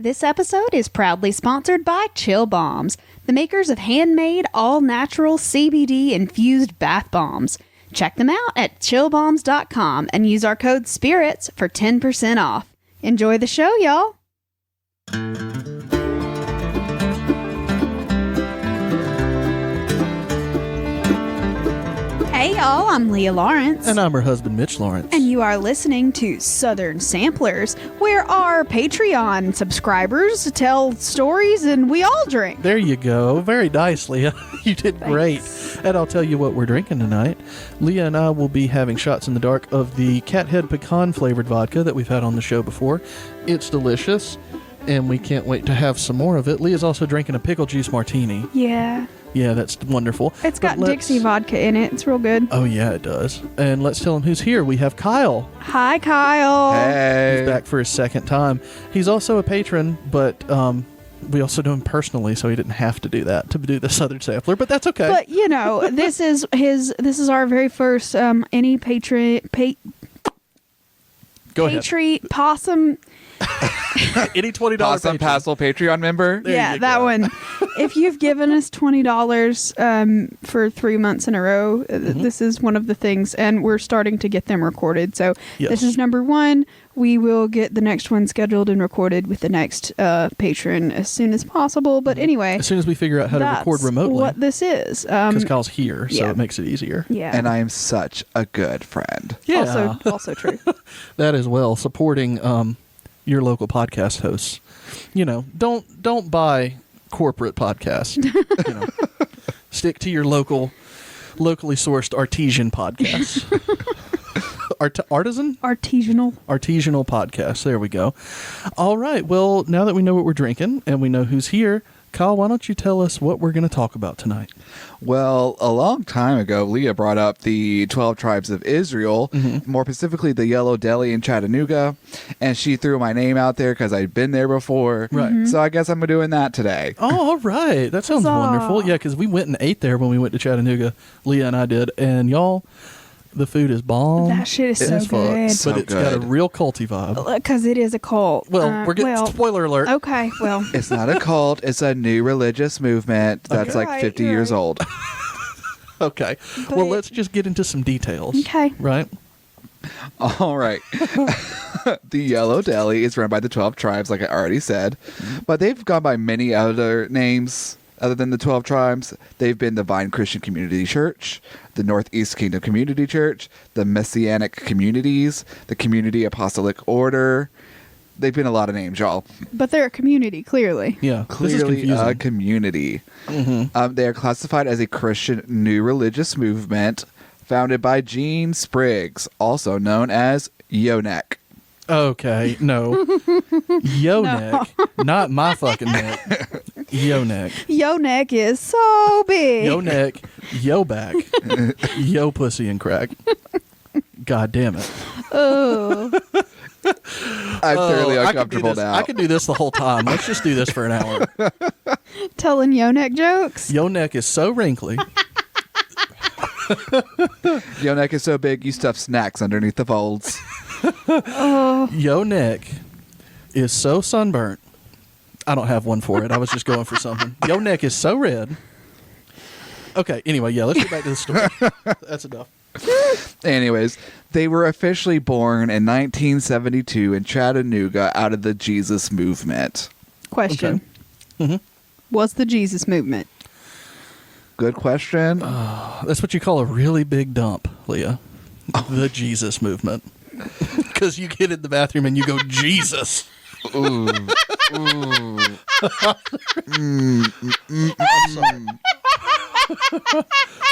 This episode is proudly sponsored by Chill Bombs, the makers of handmade, all-natural CBD-infused bath bombs. Check them out at chillbombs.com and use our code SPIRITS for 10% off. Enjoy the show, y'all! Hey y'all, I'm Leah Lawrence. And I'm her husband, Mitch Lawrence. And you are listening to Southern Samplers, where our Patreon subscribers tell stories and we all drink. There you go. Very nice, Leah. You did great. And I'll tell you what we're drinking tonight. Leah and I will be having shots in the dark of the Cathead Pecan flavored vodka that we've had on the show before. It's delicious, and we can't wait to have some more of it. Leah's also drinking a pickle juice martini. Yeah. Yeah, that's wonderful. It's got Dixie vodka in it. It's real good. Oh, yeah, it does. And let's tell him who's here. We have Kyle. Hi, Kyle. Hey. He's back for his second time. He's also a patron, but we also know him personally, so he didn't have to do that to do the Southern Sampler, but that's okay. But, you know, this is our very first any Go ahead. Possum... Any $20 Possum Passel Patreon member? Yeah, that one. If you've given us $20 for 3 months in a row, this is one of the things, and we're starting to get them recorded. So This is number one. We will get the next one scheduled and recorded with the next patron as soon as possible. But anyway, as soon as we figure out how to record remotely, what this is, because Kyle's here, so it makes it easier. Yeah, and I am such a good friend. Yeah, also true. That as well, supporting your local podcast hosts. You know, don't buy corporate podcasts. You know, stick to your locally sourced artesian podcasts. Artisanal podcasts. There we go. All right. Well, now that we know what we're drinking and we know who's here, Kyle, why don't you tell us what we're going to talk about tonight? Well, a long time ago, Leah brought up the 12 tribes of Israel, more specifically the Yellow Deli in Chattanooga, and she threw my name out there because I'd been there before. Right. So I guess I'm doing that today. Oh, all right. That sounds wonderful. Yeah, because we went and ate there when we went to Chattanooga. Leah and I did. And y'all, the food is bomb. That shit is so good. But it's got a real culty vibe. Because it is a cult. Well, we're getting spoiler alert. Okay, well. It's not a cult. It's a new religious movement that's like 50 years old. Okay. Well, let's just get into some details. Okay. Right? All right. The Yellow Deli is run by the 12 tribes, like I already said. But they've gone by many other names other than the 12 tribes. They've been the Vine Christian Community Church, the Northeast Kingdom Community Church, the Messianic Communities, the Community Apostolic Order. They've been a lot of names, y'all. But they're a community, clearly. Yeah, clearly a community. They are classified as a Christian new religious movement founded by Gene Spriggs, also known as Yo-Neck. Okay, no. Yo-Neck. Not my fucking neck. Yo-Neck. Yo-Neck is so big. Yo-Neck, yo-back, yo-pussy and crack. God damn it. Oh. I'm thoroughly uncomfortable now. I could do this the whole time. Let's just do this for an hour. Telling Yo-Neck jokes? Yo-Neck is so wrinkly. Yo-Neck is so big, you stuff snacks underneath the folds. Yo-Neck is so sunburnt. I don't have one for it. I was just going for something. Yo-Neck is so red. Okay, anyway, yeah, let's get back to the story. That's enough. Anyways, they were officially born in 1972 in Chattanooga out of the Jesus movement. Question. Okay. What's the Jesus movement? Good question. That's what you call a really big dump, Leah. The Jesus movement. Because you get in the bathroom and you go, Jesus. Ooh. Ooh. I'm sorry.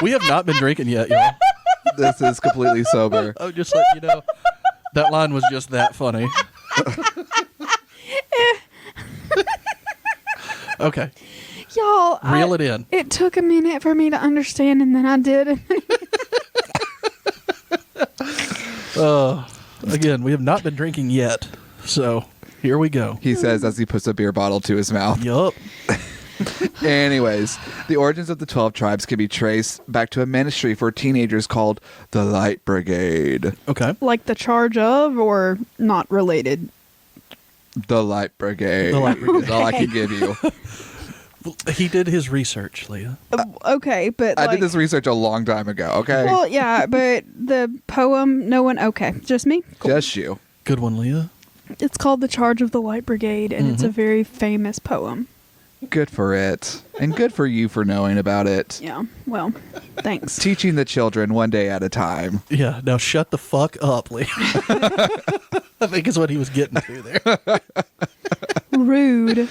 We have not been drinking yet, y'all. This is completely sober. Oh, just let you know. That line was just that funny. Okay. Y'all, Reel it in. It took a minute for me to understand, and then I did. Again, we have not been drinking yet, so here we go. He says as he puts a beer bottle to his mouth. Yup. Anyways, the origins of the 12 tribes can be traced back to a ministry for teenagers called the Light Brigade. Okay. Like the charge of, or not related? The Light Brigade. The Light Brigade. That's all I can give you. He did his research, Leah. Okay, but I did this research a long time ago, okay? Well, yeah, but the poem, no one. Okay, just me. Cool. Just you. Good one, Leah. It's called "The Charge of the Light Brigade," and it's a very famous poem. Good for it. And good for you for knowing about it. Yeah. Well, thanks. Teaching the children one day at a time. Yeah, now shut the fuck up, Leah. I think is what he was getting to there. Rude.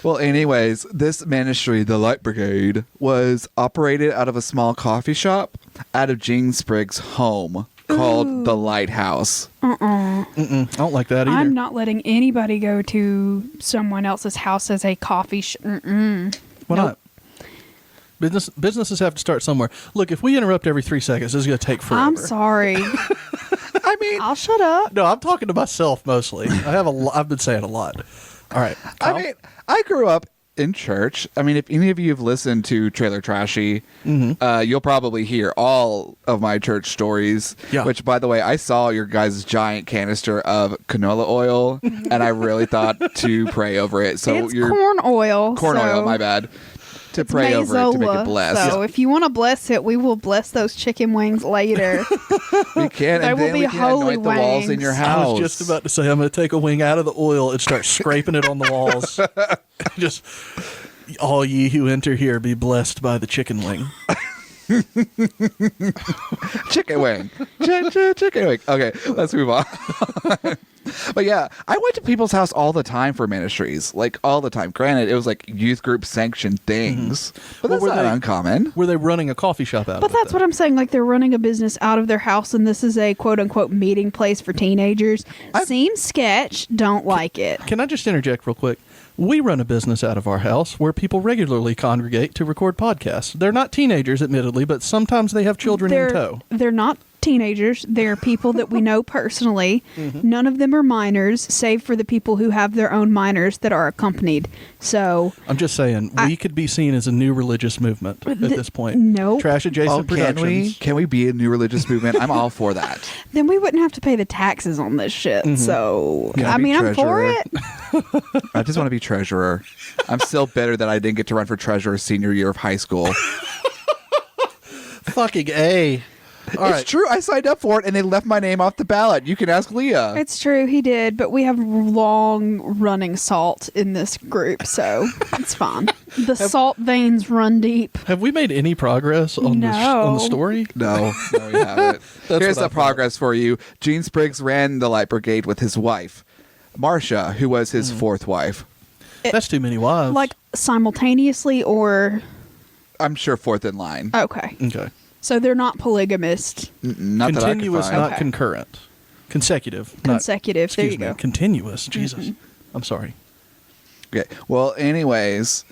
Well, anyways, this ministry, the Light Brigade, was operated out of a small coffee shop out of Gene Spriggs' home called the Lighthouse. I don't like that either. I'm not letting anybody go to someone else's house as a coffee shop. Why not? Businesses have to start somewhere. Look, if we interrupt every 3 seconds, this is going to take forever. I'm sorry. I mean, I'll shut up. No, I'm talking to myself mostly. I've been saying a lot. All right. Kyle? I mean, I grew up in church. I mean, if any of you have listened to Trailer Trashy, you'll probably hear all of my church stories. Yeah. Which, by the way, I saw your guys' giant canister of canola oil, and I really thought to pray over it. So it's corn oil. Corn oil, my bad. To pray over it to make it blessed. So if you want to bless it, we will bless those chicken wings later. We can, They and will then be we can holy anoint the walls in wings. your I house. was just about to say, I'm going to take a wing out of the oil and start scraping it on the walls. Just, all ye who enter here be blessed by the chicken wing. Chicken wing. Chicken wing. Okay, let's move on. But yeah, I went to people's house all the time for ministries. Like, all the time. Granted, it was like youth group sanctioned things. But that's not uncommon. Were they running a coffee shop out But of it? that's what I'm saying. Like, they're running a business out of their house, and this is a quote-unquote meeting place for teenagers. Seems sketch. Don't like it. Can I just interject real quick? We run a business out of our house where people regularly congregate to record podcasts. They're not teenagers, admittedly, but sometimes they have children in tow. They're not teenagers. They're people that we know personally. None of them are minors, save for the people who have their own minors that are accompanied. So I'm just saying, we could be seen as a new religious movement at this point. No. Trash Adjacent Productions. Can we be a new religious movement? I'm all for that. then we wouldn't have to pay the taxes on this shit. So, Yeah. I mean, I'm for Treasurer. it. I just want to be treasurer. I'm still bitter that I didn't get to run for treasurer senior year of high school. Fucking A. All It's right. true. I signed up for it, and they left my name off the ballot. You can ask Leah. It's true, he did, but we have long running salt in this group, so it's fine. The salt veins run deep. Have we made any progress on the No. story? No, we haven't. That's Here's what I the progress for you. Gene Spriggs ran the Light Brigade with his wife, Marcia, who was his fourth wife. That's too many wives. Like simultaneously or I'm sure fourth in line. okay. Okay. So they're not polygamist. Not that I could Continuous, find. not Okay. concurrent. Consecutive. not- Consecutive. There excuse you me. go. Continuous. Jesus. I'm sorry. Okay. Well, anyways,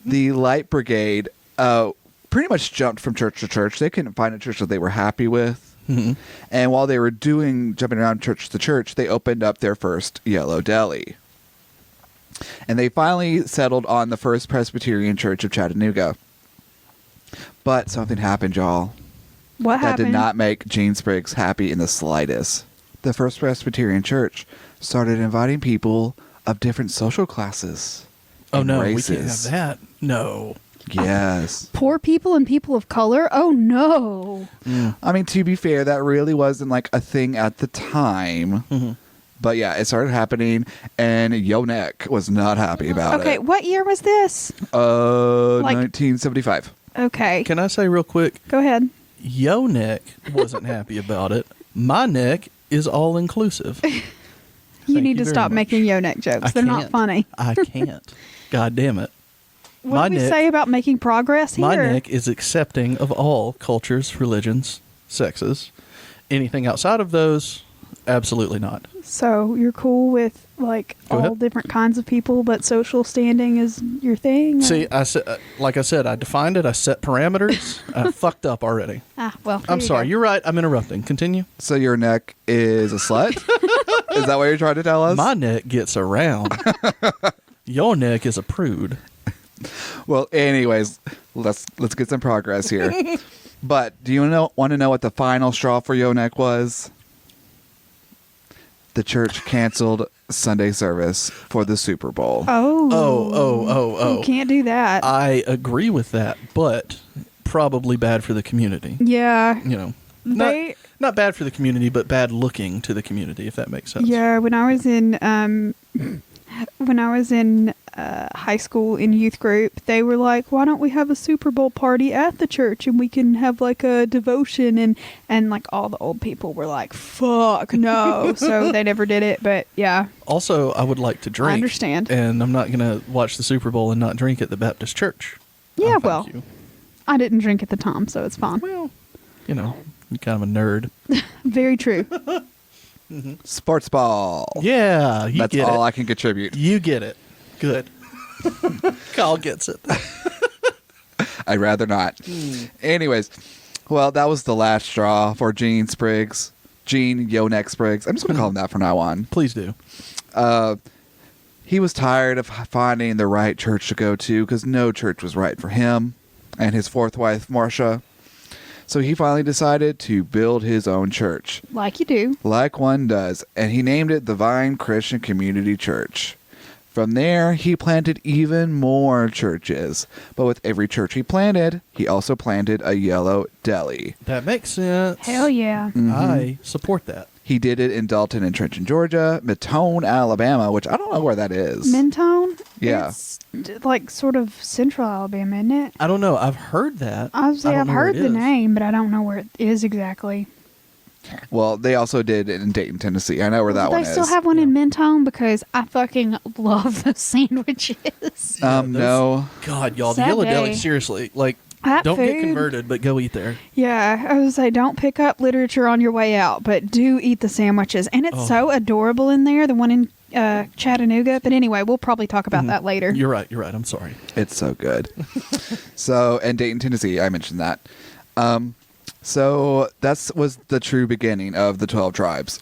the Light Brigade pretty much jumped from church to church. They couldn't find a church that they were happy with. And while they were jumping around church to church, they opened up their first Yellow Deli. And they finally settled on the First Presbyterian Church of Chattanooga. But something happened, y'all. What That happened? did not make Gene Spriggs happy in the slightest. The First Presbyterian Church started inviting people of different social classes. Oh, and no. races. We can't have that. No. Yes. Poor people and people of color? Oh no. I mean, to be fair, that really wasn't like a thing at the time. But yeah, it started happening, and Yo Neck was not happy about Okay, it. what year was this? 1975. Okay. Can I say real quick? Go ahead. Yo neck wasn't happy about it. My neck is all inclusive. You Thank need you to very stop much. making yo neck jokes. I They're not can't. funny. I can't. God damn it. What My do we neck- say about making progress here? My neck is accepting of all cultures, religions, sexes. Anything outside of those, absolutely not. So you're cool with like Go all ahead. different kinds of people, but social standing is your thing? See, I said, like I said, I defined it. I set parameters. I fucked up already. Well, I'm sorry. You're right. I'm interrupting. Continue. So your neck is a slut? Is that what you're trying to tell us? My neck gets around. Your neck is a prude. Well, anyways, let's get some progress here. But do you want to know what the final straw for Yo Neck was? the church canceled Sunday service for the Super Bowl. Oh. You can't do that. I agree with that, but probably bad for the community. Yeah. You know, not bad for the community, but bad looking to the community, if that makes sense. Yeah, when I was in high school in youth group, they were like, why don't we have a Super Bowl party at the church and we can have like a devotion, and like all the old people were like, fuck no. So they never did it, but yeah. Also, I would like to drink. I understand. And I'm not going to watch the Super Bowl and not drink at the Baptist church. Yeah, well, I didn't drink at the time, so it's fine. Well, you know, you're kind of a nerd. Very true. Sports ball. Yeah, you That's get all it. I can contribute. You get it. Good. Kyle gets it. I'd rather not. Anyways, well, that was the last straw for Gene Spriggs. Gene Yonek Spriggs. I'm just going to call him that from now on. Please do. He was tired of finding the right church to go to because no church was right for him and his fourth wife, Marcia. So he finally decided to build his own church. Like you do. Like one does. And he named it the Vine Christian Community Church. From there, he planted even more churches. But with every church he planted, he also planted a yellow deli. That makes sense. Hell yeah. I support that. He did it in Dalton and Trenton, Georgia, Matone, Alabama, which I don't know where that is. Mentone? Yeah. It's like sort of central Alabama, isn't it? I don't know. I've heard that. I've don't know where heard it the is. name, but I don't know where it is exactly. Well, they also did it in Dayton, Tennessee. I know where that Do one they is. still have one in Mentone? Because I fucking love those sandwiches. No. God, y'all, the Sad Yellow day. Deli, seriously, like, That don't get food- converted, but go eat there. Yeah, I was say don't pick up literature on your way out, but do eat the sandwiches. And it's so adorable in there, the one in Chattanooga. But anyway, we'll probably talk about that later. You're right. I'm sorry. It's so good. So, and Dayton, Tennessee, I mentioned that. So that was the true beginning of the 12 tribes.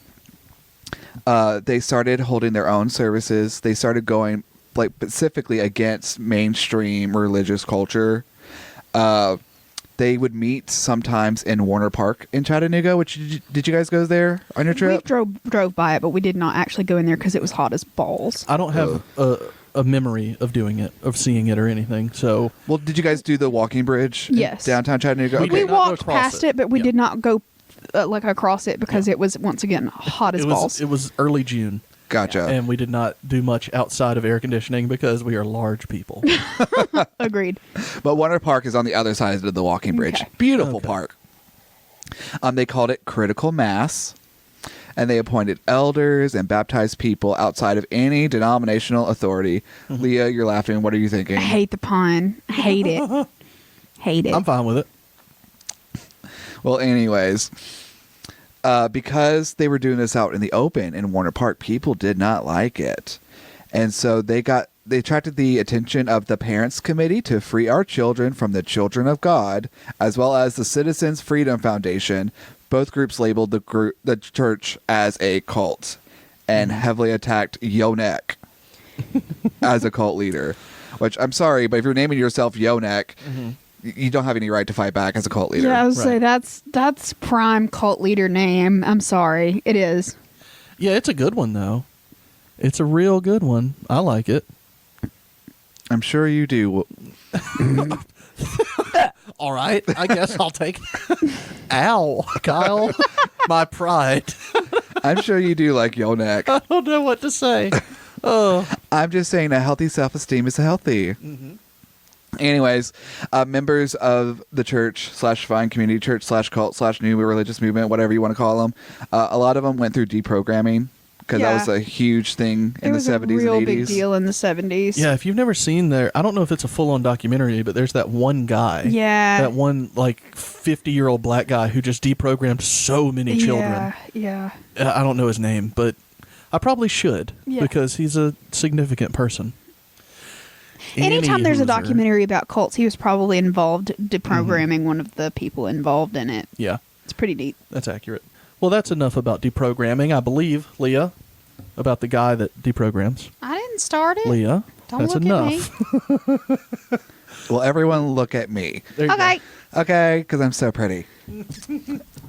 They started holding their own services. They started going like specifically against mainstream religious culture. They would meet sometimes in Warner Park in Chattanooga. Did you guys go there on your trip? We drove by it, but we did not actually go in there because it was hot as balls. I don't have a memory of doing it, of seeing it or anything. So, Well, did you guys do the walking bridge in Yes. downtown Chattanooga? We Okay. We did not go walked across past it. it, but we Yeah. did not go like across it because it was once again hot as balls. it was early June, Gotcha. and we did not do much outside of air conditioning because we are large people. Agreed. But Warner Park is on the other side of the walking bridge. Okay. Beautiful Okay. park. They called it Critical Mass, and they appointed elders and baptized people outside of any denominational authority. Leah, you're laughing. What are you thinking? I hate the pun. Hate it. Hate it. I'm fine with it. Well, anyways, because they were doing this out in the open in Warner Park, people did not like it. And so they attracted the attention of the Parents Committee to Free Our Children from the Children of God, as well as the Citizens Freedom Foundation. Both groups labeled the church as a cult and heavily attacked Yonek as a cult leader. Which, I'm sorry, but if you're naming yourself Yonek, you don't have any right to fight back as a cult leader. Yeah, I was say Right. that's prime cult leader name. I'm sorry, it is. Yeah, it's a good one though. It's a real good one. I like it. I'm sure you do. All right, I guess I'll take. Ow, Kyle, my pride. I'm sure you do like Yonek. I don't know what to say. Oh, I'm just saying a healthy self-esteem is healthy. Anyways, members of the church / Vine Community Church / cult / new religious movement, whatever you want to call them, a lot of them went through deprogramming because that was a huge thing in the 70s It was a real and 80s. big deal in the 70s. yeah. If you've never seen I don't know if it's a full-on documentary, but there's that one guy. Yeah. That one 50-year-old black guy who just deprogrammed so many children. Yeah. I don't know his name, but I probably should because he's a significant person. Anytime there's a Any hooser. documentary about cults, he was probably involved deprogramming one of the people involved in it. Yeah, It's pretty deep. that's accurate. Well, that's enough about deprogramming, I believe, Leah, about the guy that deprograms. I didn't start it. Leah, Don't that's look enough. at me. Well, everyone look at me. There you Okay. Okay, because I'm so pretty.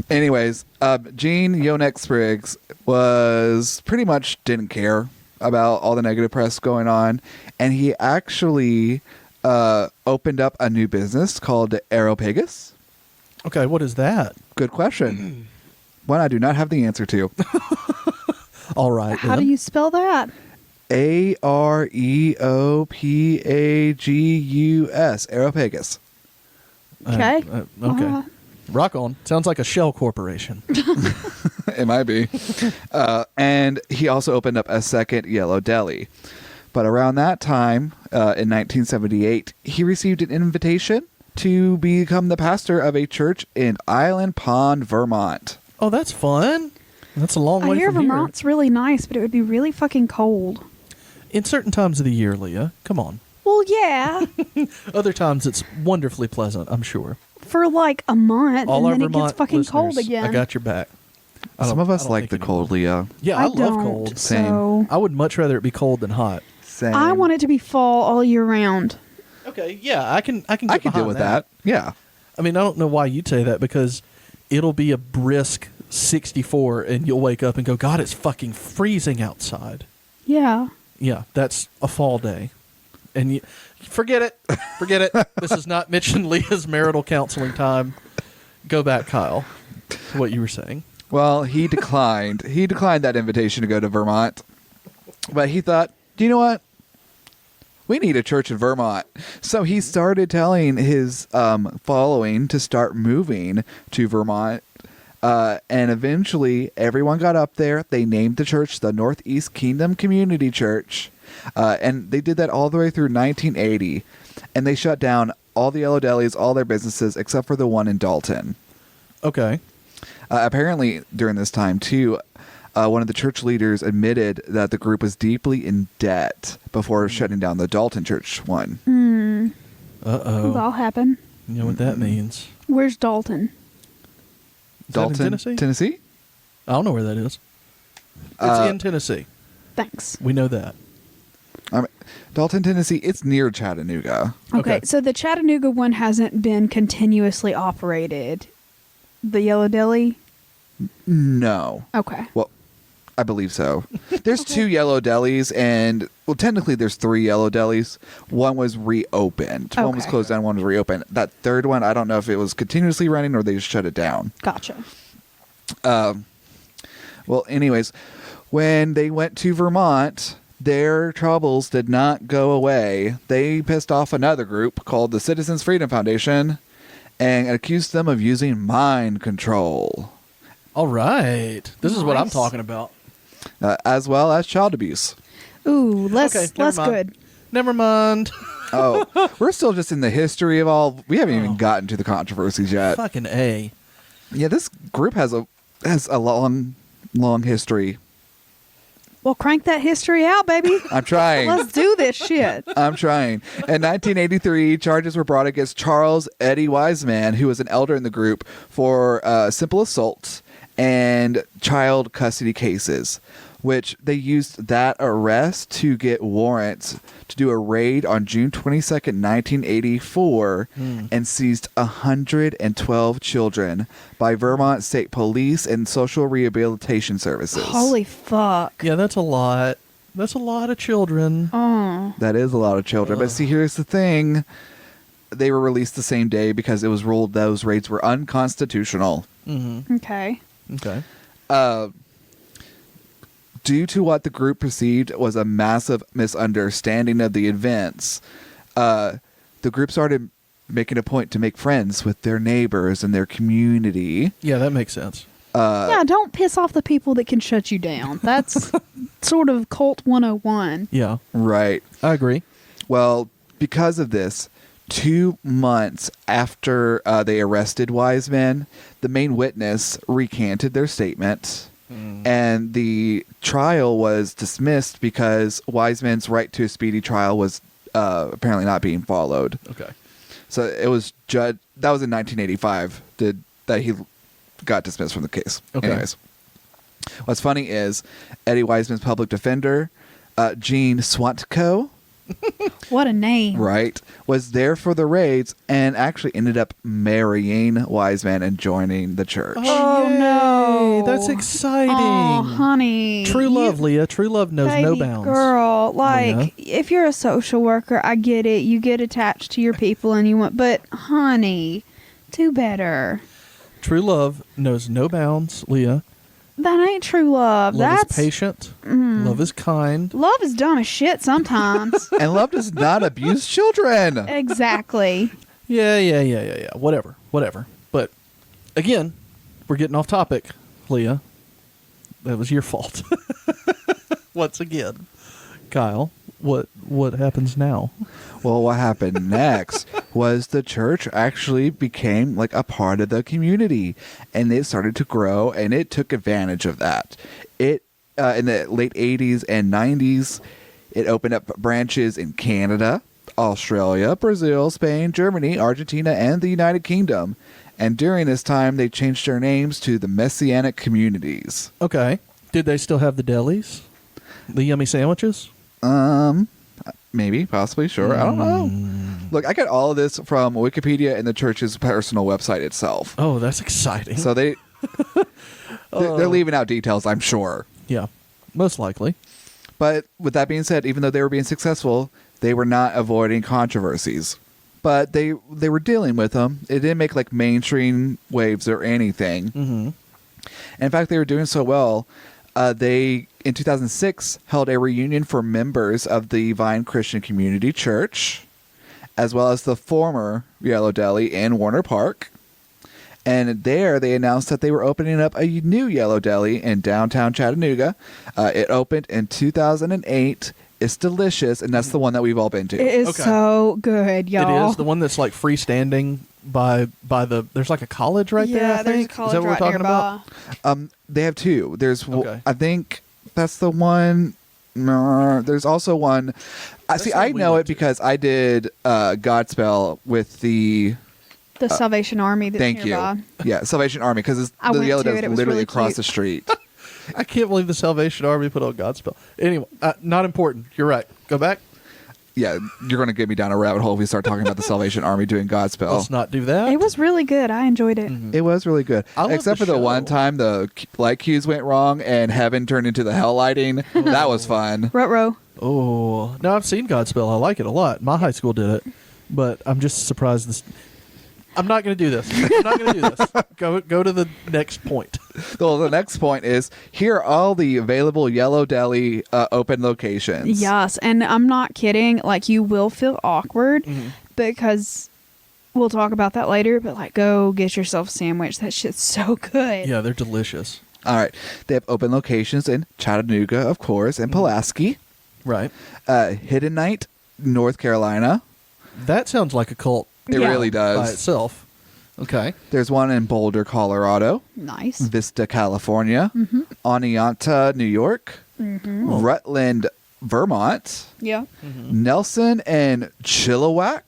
Anyways, Gene Yonex Spriggs was pretty much didn't care about all the negative press going on, and he actually opened up a new business called Aeropagus. Okay, what is that? Good question. One I do not have the answer to. All right. How do you spell that? Areopagus. Aeropagus. Okay. Okay. Rock on. Sounds like a shell corporation. It might be. And he also opened up a second Yellow Deli. But around that time, in 1978, he received an invitation to become the pastor of a church in Island Pond, Vermont. Oh, that's fun. That's a long way I hear from Vermont's really nice, but it would be really fucking cold. here. In certain times of the year, Leah. Come on. Well, yeah, Other times it's wonderfully pleasant, I'm sure. for like a month, All our and then Vermont it gets fucking cold listeners, again. I got your back. Some of us I don't like the think cold, Leah. Yeah, I love don't, cold. Same. So I would much rather it be cold than hot. Same. I want it to be fall all year round. Okay, yeah, I can get I can deal behind with that. Yeah. I mean, I don't know why you'd say that, because it'll be a brisk 64 and you'll wake up and go, God, it's fucking freezing outside. Yeah. Yeah, that's a fall day. And you forget it. Forget it. This is not Mitch and Leah's marital counseling time. Go back, Kyle, to what you were saying. Well, he declined. He declined that invitation to go to Vermont. But he thought, do you know what? We need a church in Vermont. So he started telling his following to start moving to Vermont. And eventually, everyone got up there. They named the church the Northeast Kingdom Community Church. And they did that all the way through 1980. And they shut down all the Yellow Delis, all their businesses, except for the one in Dalton. Okay. Apparently, during this time, too, one of the church leaders admitted that the group was deeply in debt before shutting down the Dalton church one. Uh-oh. That'll happen. You know what that means. Where's Dalton? Is that in Dalton, Tennessee? I don't know where that is. It's in Tennessee. Thanks. We know that. Dalton, Tennessee, it's near Chattanooga. Okay, Okay. so the Chattanooga one hasn't been continuously operated. The Yellow Deli? No. Okay. Well, I believe so. There's two Yellow Delis, and, well, technically there's three Yellow Delis. One was reopened. One was Okay. closed down, one was reopened. That third one, I don't know if it was continuously running or they just shut it down. Gotcha. Well, anyways, when they went to Vermont, their troubles did not go away. They pissed off another group called the Citizens Freedom Foundation and accused them of using mind control, All right. This is what I'm Nice. talking about. as well as child abuse. Ooh, less Okay, never mind. good. Never mind. Oh, we're still just in the history of all. We haven't even gotten to the controversies yet. Fucking A. Yeah, this group has a long history. Well, crank that history out, baby. I'm trying. Let's do this shit. I'm trying. In 1983, charges were brought against Charles Eddie Wiseman, who was an elder in the group, for simple assault and child custody cases, which they used that arrest to get warrants to do a raid on June 22nd, 1984, and seized 112 children by Vermont State Police and Social Rehabilitation Services. Holy fuck. Yeah, that's a lot. That's a lot of children. Oh. That is a lot of children. But see, here's the thing. They were released the same day because it was ruled those raids were unconstitutional. Mm-hmm. Okay. Okay. Due to what the group perceived was a massive misunderstanding of the events, the group started making a point to make friends with their neighbors and their community. Yeah, that makes sense. Yeah, don't piss off the people that can shut you down. That's sort of cult 101. Yeah, Right. I agree. Well, because of this, 2 months after they arrested Wiseman, the main witness recanted their statement. And the trial was dismissed because Wiseman's right to a speedy trial was apparently not being followed. Okay. So it was that was in 1985 that he got dismissed from the case. Okay. Anyways, what's funny is Eddie Wiseman's public defender, Gene Swantko, What a name. Right. Was there for the raids and actually ended up marrying Wiseman and joining the church. Oh, yay. no. That's exciting. Oh, honey. True love, Leah. True love knows no Baby bounds. girl, like, Leah. if you're a social worker, I get it. You get attached to your people and you want, but honey, do better. True love knows no bounds, Leah. That ain't true love. Love That's is patient. Love is kind. love is dumb as shit sometimes. And love does not abuse children. Exactly. Yeah. Whatever. But again, we're getting off topic, Leah. That was your fault. Once again. Kyle, what happens now? Well, what happened next was the church actually became like a part of the community, and it started to grow, and it took advantage of that. It in the late 80s and 90s, it opened up branches in Canada, Australia, Brazil, Spain, Germany, Argentina, and the United Kingdom. And during this time, they changed their names to the Messianic Communities. Okay. Did they still have the delis? The yummy sandwiches? Maybe, possibly, sure. I don't know. Look, I got all of this from Wikipedia and the church's personal website itself. Oh, that's exciting. So they're leaving out details, I'm sure. Yeah, most likely. But with that being said, even though they were being successful, they were not avoiding controversies. But they were dealing with them. It didn't make like mainstream waves or anything. Mm-hmm. In fact, they were doing so well. They, in 2006, held a reunion for members of the Vine Christian Community Church, as well as the former Yellow Deli in Warner Park. And there, they announced that they were opening up a new Yellow Deli in downtown Chattanooga. It opened in 2008. It's delicious, and that's the one that we've all been to. It is Okay. so good, y'all. It is the one that's like freestanding by the. There's like a college right there. Yeah, I there's a think. college Is that what right we're talking nearby. about? They have two. There's, Okay. I think that's the one. There's also one. That's See, the I one we know went it because I did Godspell with the. The Salvation Army that's Thank nearby. you. Yeah, Salvation Army, because I the went Yellow to Deli it. is It was literally really across cute. the street. I can't believe the Salvation Army put on Godspell. Anyway, not important. You're right. Go back. Yeah, you're going to get me down a rabbit hole if we start talking about the Salvation Army doing Godspell. Let's not do that. It was really good. I enjoyed it. It was really good. I love Except the for the one show. time the light cues went wrong and heaven turned into the hell lighting. That was fun. Ruh-roh. Oh, no, I've seen Godspell. I like it a lot. My high school did it, but I'm just surprised this. I'm not going to do this. I'm not going to do this. Go to the next point. Well, the next point is here are all the available Yellow Deli open locations. Yes, and I'm not kidding. Like, you will feel awkward because we'll talk about that later, but like, go get yourself a sandwich. That shit's so good. Yeah, they're delicious. All right. They have open locations in Chattanooga, of course, and Pulaski. Right. Hidden Night, North Carolina. That sounds like a cult It Yeah. really by does. itself. Okay. There's one in Boulder, Colorado. Nice. Vista, California. Oneonta, New York. Rutland, Vermont. Yeah. Nelson and Chilliwack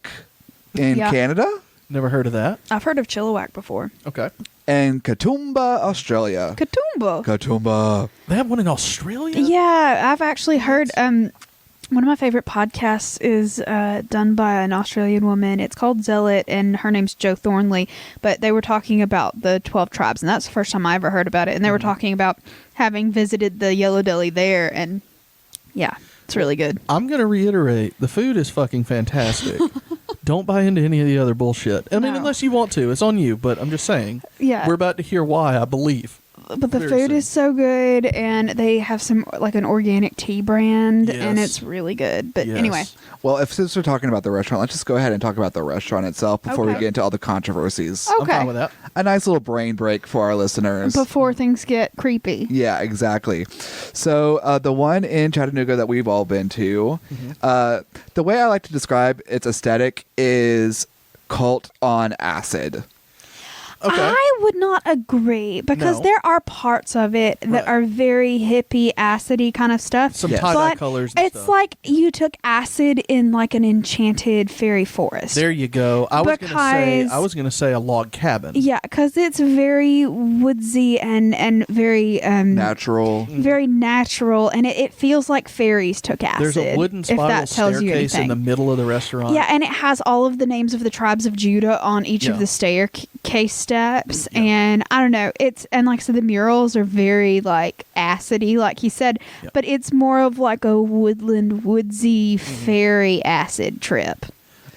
in Yeah. Canada. Never heard of that. I've heard of Chilliwack before. Okay. And Katoomba, Australia. Katoomba. Katoomba. They have one in Australia? Yeah, I've actually heard one of my favorite podcasts is done by an Australian woman. It's called Zealot, and her name's Jo Thornley. But they were talking about the 12 tribes, and that's the first time I ever heard about it. And they were talking about having visited the Yellow Deli there, and yeah, it's really good. I'm going to reiterate, the food is fucking fantastic. Don't buy into any of the other bullshit. I mean, No. unless you want to. It's on you, but I'm just saying. Yeah. We're about to hear why, I believe. But the Very food soon. is so good, and they have some like an organic tea brand, and Yes. it's really good. But Yes. anyway, Well, since we're talking about the restaurant, let's just go ahead and talk about the restaurant itself before we Okay. get into all the controversies. I'm okay. fine with that. A nice little brain break for our listeners. Before things get creepy. Yeah, exactly. So the one in Chattanooga that we've all been to, the way I like to describe its aesthetic is cult on acid. Okay. I would not agree because there are parts of it that are very hippie, acidy kind of stuff. Some tie-dye colors and it's stuff. like you took acid in like an enchanted fairy forest. There you go. I was gonna say a log cabin. Yeah, because it's very woodsy and very natural. very natural, and it feels like fairies took acid. There's a wooden spiral staircase in the middle of the restaurant. Yeah, and it has all of the names of the tribes of Judah on each of the staircase steps, and I don't know. And like I said, the murals are very like acidy, like he said, but it's more of like a woodland, woodsy, fairy acid trip.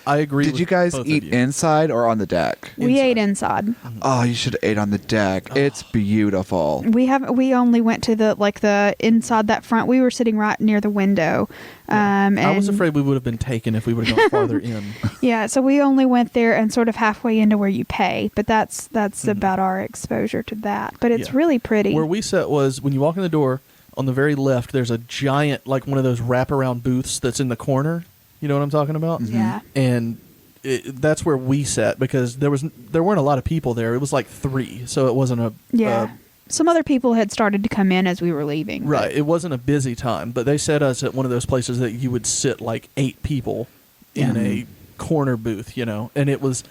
I agree. Did you guys eat inside or on the deck? We ate inside. Oh, you should have ate on the deck. It's beautiful. We only went to the inside that front. We were sitting right near the window. And I was afraid we would have been taken if we would have gone farther in. Yeah, so we only went there and sort of halfway into where you pay, but that's about our exposure to that. But it's really pretty. Where we sat was when you walk in the door on the very left. There's a giant, like one of those wraparound booths that's in the corner. You know what I'm talking about? Mm-hmm. Yeah. And that's where we sat because there weren't a lot of people there. It was like 3, so it wasn't a some other people had started to come in as we were leaving. Right. It wasn't a busy time, but they set us at one of those places that you would sit like 8 people in a corner booth, and it was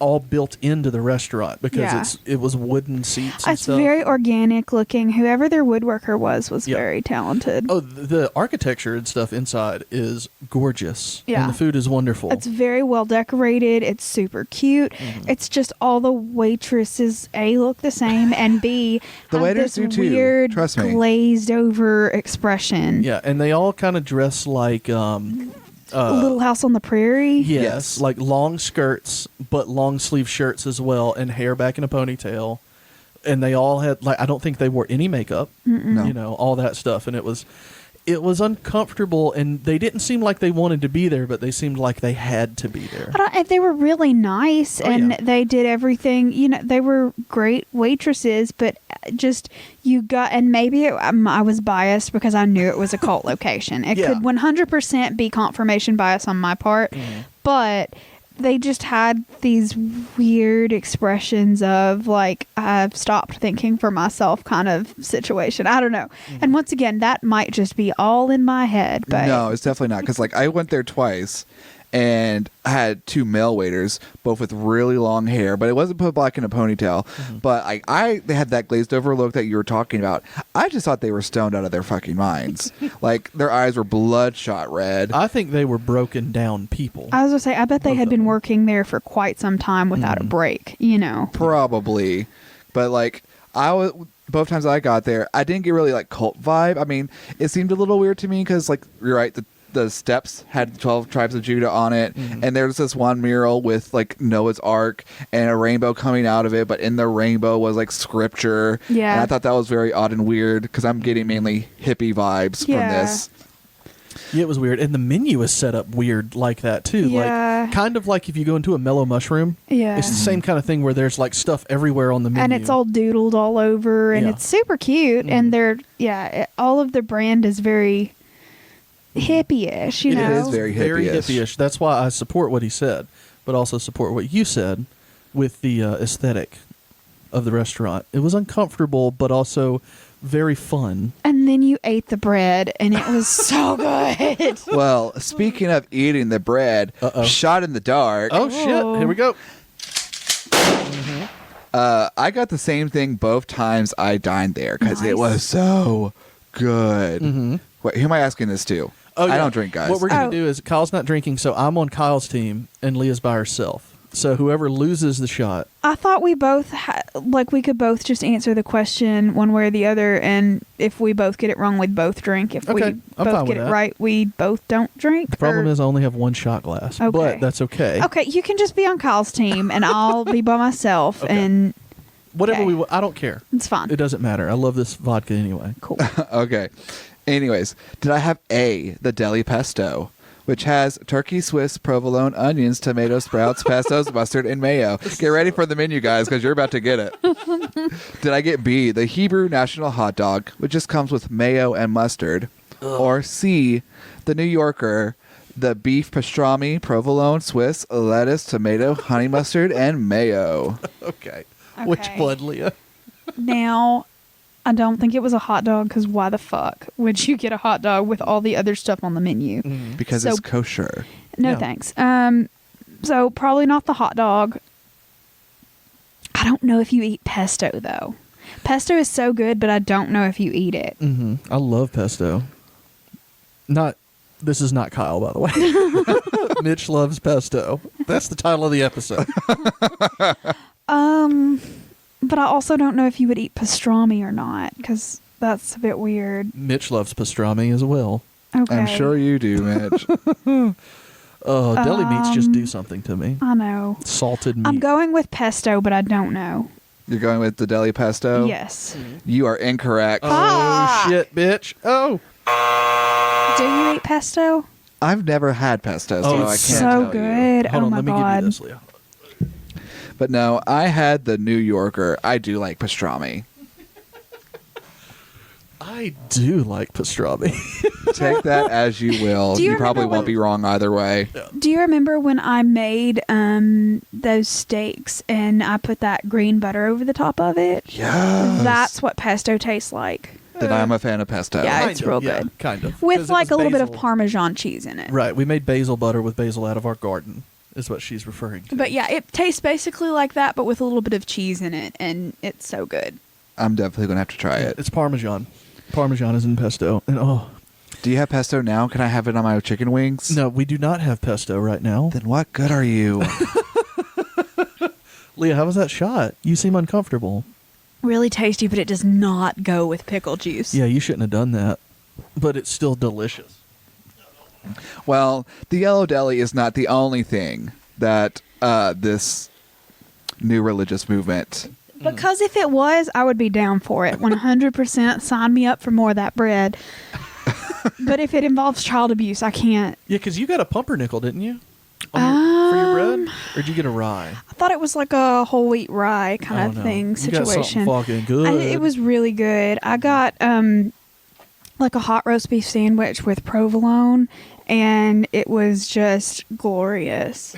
all built into the restaurant because it was wooden seats and it's stuff. very organic looking. Whoever their woodworker was very talented. Oh, the architecture and stuff inside is gorgeous. Yeah. And the food is wonderful. It's very well decorated. It's super cute. It's just all the waitresses, A, look the same, and B, the have waiters this do too. weird Trust me. glazed over expression. Yeah, and they all kind of dress like Little House on the Prairie. Yes, like long skirts, but long sleeve shirts as well, and hair back in a ponytail. And they all had I don't think they wore any makeup. No. All that stuff, and it was uncomfortable, and they didn't seem like they wanted to be there, but they seemed like they had to be there. They were really nice, and they did everything. They were great waitresses, but just and maybe I was biased because I knew it was a cult location. It could 100% be confirmation bias on my part, but they just had these weird expressions of like, I've stopped thinking for myself kind of situation. I don't know. And once again, that might just be all in my head. But no, it's definitely not. Because I went there twice and I had 2 male waiters, both with really long hair, but it wasn't put back in a ponytail. But they had that glazed over look that you were talking about. I just thought they were stoned out of their fucking minds. Like their eyes were bloodshot red. I think they were broken down people. I was going to say, I bet they had been working there for quite some time without a break, Probably. But both times I got there, I didn't get really like cult vibe. I mean, it seemed a little weird to me because you're right, the steps had 12 tribes of Judah on it, and there's this one mural with like Noah's Ark and a rainbow coming out of it, but in the rainbow was like scripture. Yeah. And I thought that was very odd and weird because I'm getting mainly hippie vibes from this. Yeah, it was weird. And the menu is set up weird like that too. Yeah. Like kind of like if you go into a Mellow Mushroom. Yeah. It's the same kind of thing where there's like stuff everywhere on the menu. And it's all doodled all over, and it's super cute. And all of the brand is very hippie-ish, It is very hippie-ish. That's why I support what he said, but also support what you said with the aesthetic of the restaurant. It was uncomfortable, but also very fun. And then you ate the bread, and it was so good. Well, speaking of eating the bread, shot in the dark. Oh, shit. Here we go. I got the same thing both times I dined there because it was so good. Wait, who am I asking this to? Oh, yeah. I don't drink, guys. What we're going to do is Kyle's not drinking, so I'm on Kyle's team, and Leah's by herself. So whoever loses the shot. I thought we both we could both just answer the question one way or the other, and if we both get it wrong, we'd both drink. If we both get it right, we both don't drink. The problem is I only have 1 shot glass, but that's okay. Okay, you can just be on Kyle's team, and I'll be by myself, and whatever I don't care. It's fine. It doesn't matter. I love this vodka anyway. Cool. Okay. Anyways, did I have the deli pesto, which has turkey, Swiss, provolone, onions, tomato sprouts, pestos, mustard, and mayo. Get ready for the menu, guys, because you're about to get it. Did I get B, the Hebrew national hot dog, which just comes with mayo and mustard? Or C, the New Yorker, the beef pastrami, provolone, Swiss, lettuce, tomato, honey mustard, and mayo? Okay. Which Okay. one, Leah? Now, I don't think it was a hot dog because why the fuck would you get a hot dog with all the other stuff on the menu? Because So- it's kosher. No Yeah. thanks. So probably not the hot dog. I don't know if you eat pesto though. Pesto is so good, but I don't know if you eat it. I love pesto. This is not Kyle, by the way. Mitch loves pesto. That's the title of the episode. But I also don't know if you would eat pastrami or not because that's a bit weird. Mitch loves pastrami as well. Okay. I'm sure you do, Mitch. Oh, deli meats just do something to me. I know. Salted meat. I'm going with pesto, but I don't know. You're going with the deli pesto? Yes. You are incorrect. Oh, shit, bitch. Oh. Do you eat pesto? I've never had pesto, so Oh, I can't it's so tell you. good. Hold Oh on, my let me god. give you this, Leah. But no, I had the New Yorker. I do like pastrami. I do like pastrami. Take that as you will. Do you You probably remember won't be wrong either way. Do you remember when I made those steaks and I put that green butter over the top of it? Yes. That's what pesto tastes like. Then I'm a fan of pesto. Yeah, Kind it's of, real yeah, good. kind of. 'Cause With it like was a little bit of basil. Parmesan cheese in it. Right, we made basil butter with basil out of our garden, is what she's referring to. But yeah, it tastes basically like that, but with a little bit of cheese in it, and it's so good. I'm definitely going to have to try it. It's Parmesan. Parmesan is in pesto. And Do you have pesto now? Can I have it on my chicken wings? no, we do not have pesto right now. Then what good are you? Leah, how was that shot? You seem uncomfortable. Really tasty, but it does not go with pickle juice. Yeah, you shouldn't have done that. But it's still delicious. Well, the Yellow Deli is not the only thing that this new religious movement. Because if it was, I would be down for it. 100% sign me up for more of that bread. But if it involves child abuse, I can't. Yeah, because you got a pumpernickel, didn't you? For your bread? Or did you get a rye? I thought it was like a whole wheat rye kind Oh, of no. thing You got something situation. fucking good. It was really good. I got like a hot roast beef sandwich with provolone, and it was just glorious.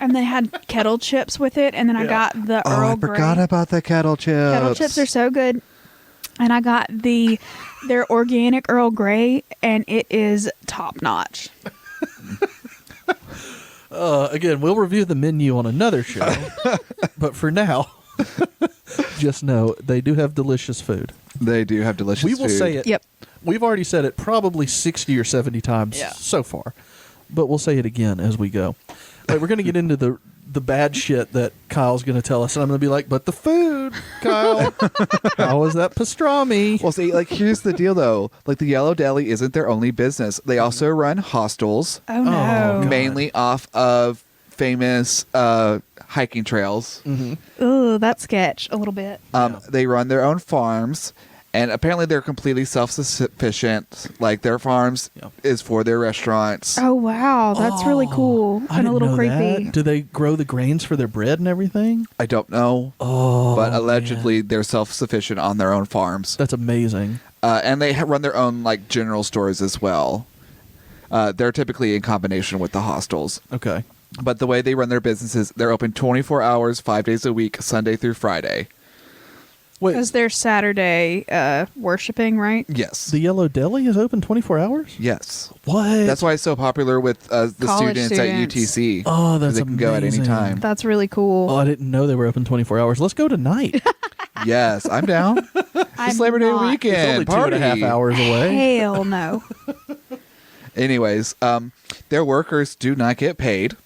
And they had kettle chips with it, and then I got the Oh, Earl I Grey. forgot about the kettle chips. Kettle chips are so good. And I got their organic Earl Grey, and it is top notch. Again, we'll review the menu on another show. But for now, just know they do have delicious food. They do have delicious We will food. say it. Yep. We've already said it probably 60 or 70 times Yeah. so far. But we'll say it again as we go. Like, we're going to get into the bad shit that Kyle's going to tell us. And I'm going to be like, but the food, Kyle. How was that pastrami? Well, see, like, here's the deal, though. Like, the Yellow Deli isn't their only business. They also run hostels, Oh, no. God. mainly off of famous hiking trails. Ooh, that sketch a little bit. They run their own farms, and apparently they're completely self-sufficient. Like, their farms Yeah. is for their restaurants. Oh, wow. That's really cool I and a didn't little know creepy. that. Do they grow the grains for their bread and everything? I don't know, Oh, but allegedly man. they're self-sufficient on their own farms. That's amazing. And they run their own, like, general stores as well. They're typically in combination with the hostels. Okay. But the way they run their businesses, they're open 24 hours, 5 days a week, Sunday through Friday. Wait, Because they're Saturday worshiping, right? Yes. the Yellow Deli is open 24 hours? Yes. What? That's why it's so popular with the College students at UTC. Oh, that's They can go at any amazing. time. That's really cool. Oh, I didn't know they were open 24 hours. Let's go tonight. Yes, I'm down. I'm It's Labor Day not. weekend. It's only Party. 2.5 hours away. Hell no. Anyways, their workers do not get paid.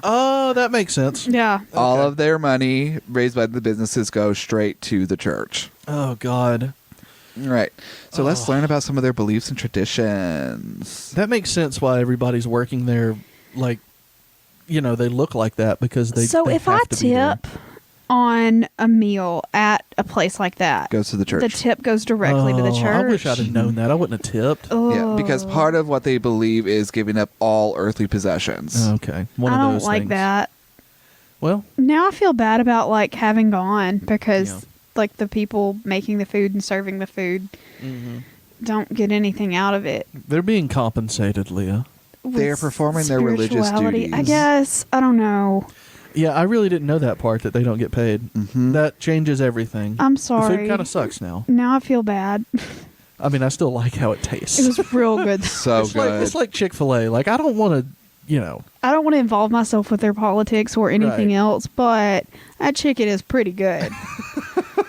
Oh, that makes sense. Yeah. All of their money raised by the businesses goes straight to the church. Oh, God. Right. So let's learn about some of their beliefs and traditions. That makes sense why everybody's working there, like, they look like that because they So they if I have to be there. tip on a meal at a place like that, Goes to the church. the tip goes directly to the Oh, church. I wish I'd have known that. I wouldn't have tipped. Yeah, because Oh. part of what they believe is giving up all earthly possessions. Okay. One I of don't those like things. that. Well, Now I feel bad about like having gone because Yeah. like the people making the food and serving the food Mm-hmm. don't get anything out of it. they're being compensated, Leah. They're With performing their religious spirituality. I duties. guess. I don't know. Yeah, I really didn't know that part, that they don't get paid. Mm-hmm. That changes everything. I'm The sorry. food kind of sucks now. Now I feel bad. I mean, I still like how it tastes. It was real good. So it's good. it's like Chick-fil-A. Like, I don't want to, I don't want to involve myself with their politics or anything Right. else, but that chicken is pretty good.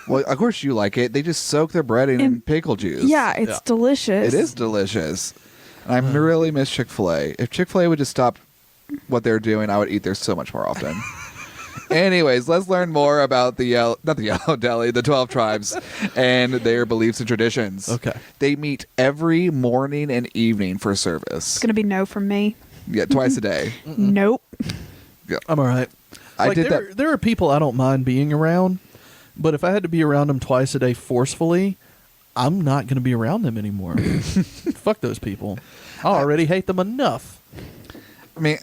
Well, of course you like it. They just soak their bread in pickle juice. Yeah, it's Yeah. delicious. It is delicious. And I really miss Chick-fil-A. If Chick-fil-A would just stop what they're doing, I would eat there so much more often. Anyways, let's learn more about the Yellow Deli, the 12 tribes, and their beliefs and traditions. Okay. They meet every morning and evening for service. It's going to be no from me. Yeah, twice a day. Nope. Yeah. I'm all right. I Like, did there, that. There are people I don't mind being around, but if I had to be around them twice a day forcefully, I'm not going to be around them anymore. Fuck those people. I already hate them enough. I mean,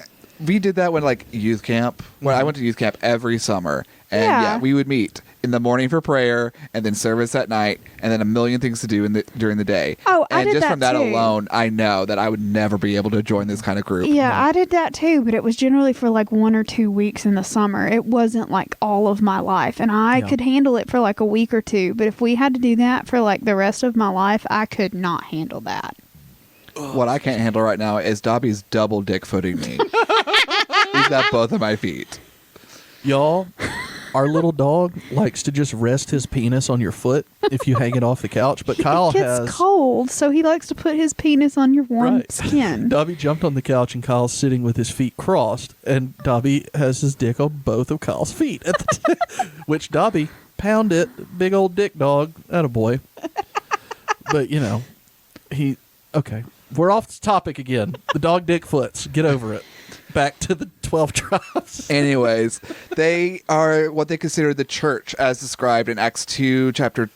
we did that when youth camp. When I went to youth camp every summer, and Yeah. we would meet in the morning for prayer, and then service at night, and then a million things to do during the day. Oh, I and did just that from that too. alone, I know that I would never be able to join this kind of group. Yeah, I did that too, but it was generally for 1 or 2 weeks in the summer. It wasn't all of my life, and I Yeah. could handle it for a week or two, but if we had to do that for the rest of my life, I could not handle that. What I can't handle right now is Dobby's double dick footing me. He's got both of my feet. Y'all, our little dog likes to just rest his penis on your foot if you hang it off the couch, but Kyle It gets has... cold, so he likes to put his penis on your warm Right. skin. Dobby jumped on the couch and Kyle's sitting with his feet crossed, and Dobby has his dick on both of Kyle's feet at the which Dobby, pound it, big old dick dog, attaboy. But okay, we're off the topic again. The dog dick foots, get over it. Back to the 12 tribes. Anyways, they are what they consider the church, as described in Acts chapter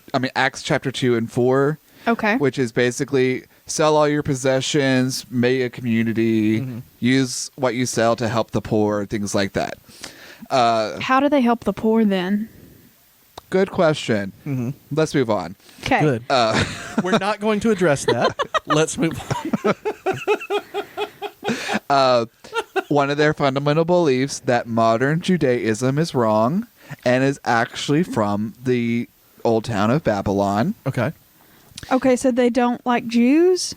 2 and 4. Okay. Which is basically sell all your possessions, make a community, use what you sell to help the poor, things like that. How do they help the poor then? Good question. Let's move on. Okay. Good. We're not going to address that. Let's move on. One of their fundamental beliefs that modern Judaism is wrong and is actually from the old town of Babylon. Okay. Okay, so they don't like Jews?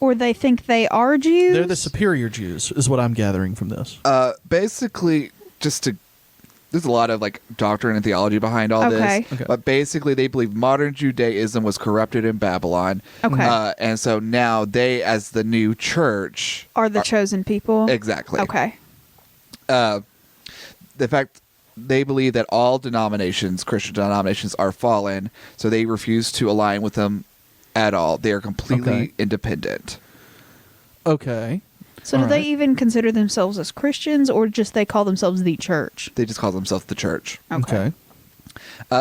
Or they think they are Jews? They're the superior Jews, is what I'm gathering from this. Basically, there's a lot of doctrine and theology behind all Okay. this. But basically, they believe modern Judaism was corrupted in Babylon. Okay. And so now they, as the new church, Are the chosen people? exactly. Okay. The fact they believe that all denominations, Christian denominations, are fallen, so they refuse to align with them at all. They are completely Okay. independent. Okay. So All do they right. even consider themselves as Christians, or just they call themselves the church? They just call themselves the church. Okay.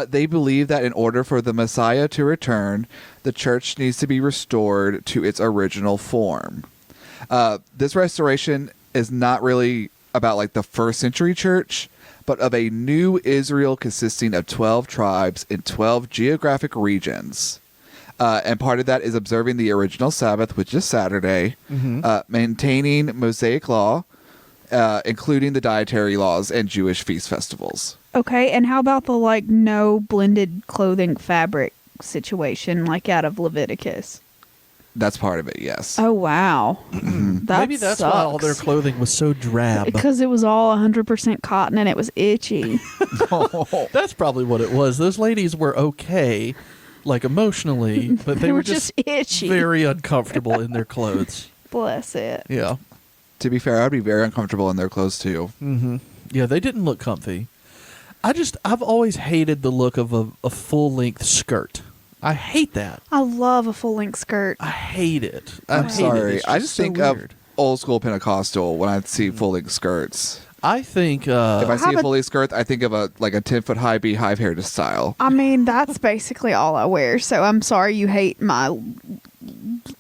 They believe that in order for the Messiah to return, the church needs to be restored to its original form. This restoration is not really about the first century church, but of a new Israel consisting of 12 tribes in 12 geographic regions. And part of that is observing the original Sabbath, which is Saturday, maintaining Mosaic law, including the dietary laws and Jewish feast festivals. Okay, and how about the no blended clothing fabric situation out of Leviticus? That's part of it, yes. Oh wow, that Maybe that's why all their clothing was so drab. because it was all 100% cotton and it was itchy. That's probably what it was. Those ladies were okay, emotionally, but they were were just itchy. very uncomfortable in their clothes. Bless it. Yeah. To be fair, I'd be very uncomfortable in their clothes too. Yeah, they didn't look comfy. I've always hated the look of a full-length skirt. I hate that. I love a full length skirt. I hate it. I'm sorry. It's I just so think weird. of old school Pentecostal when I see full length skirts. I think If I see have a a- full length skirt, I think of a 10-foot high beehive hair style. I mean, that's basically all I wear. So I'm sorry you hate my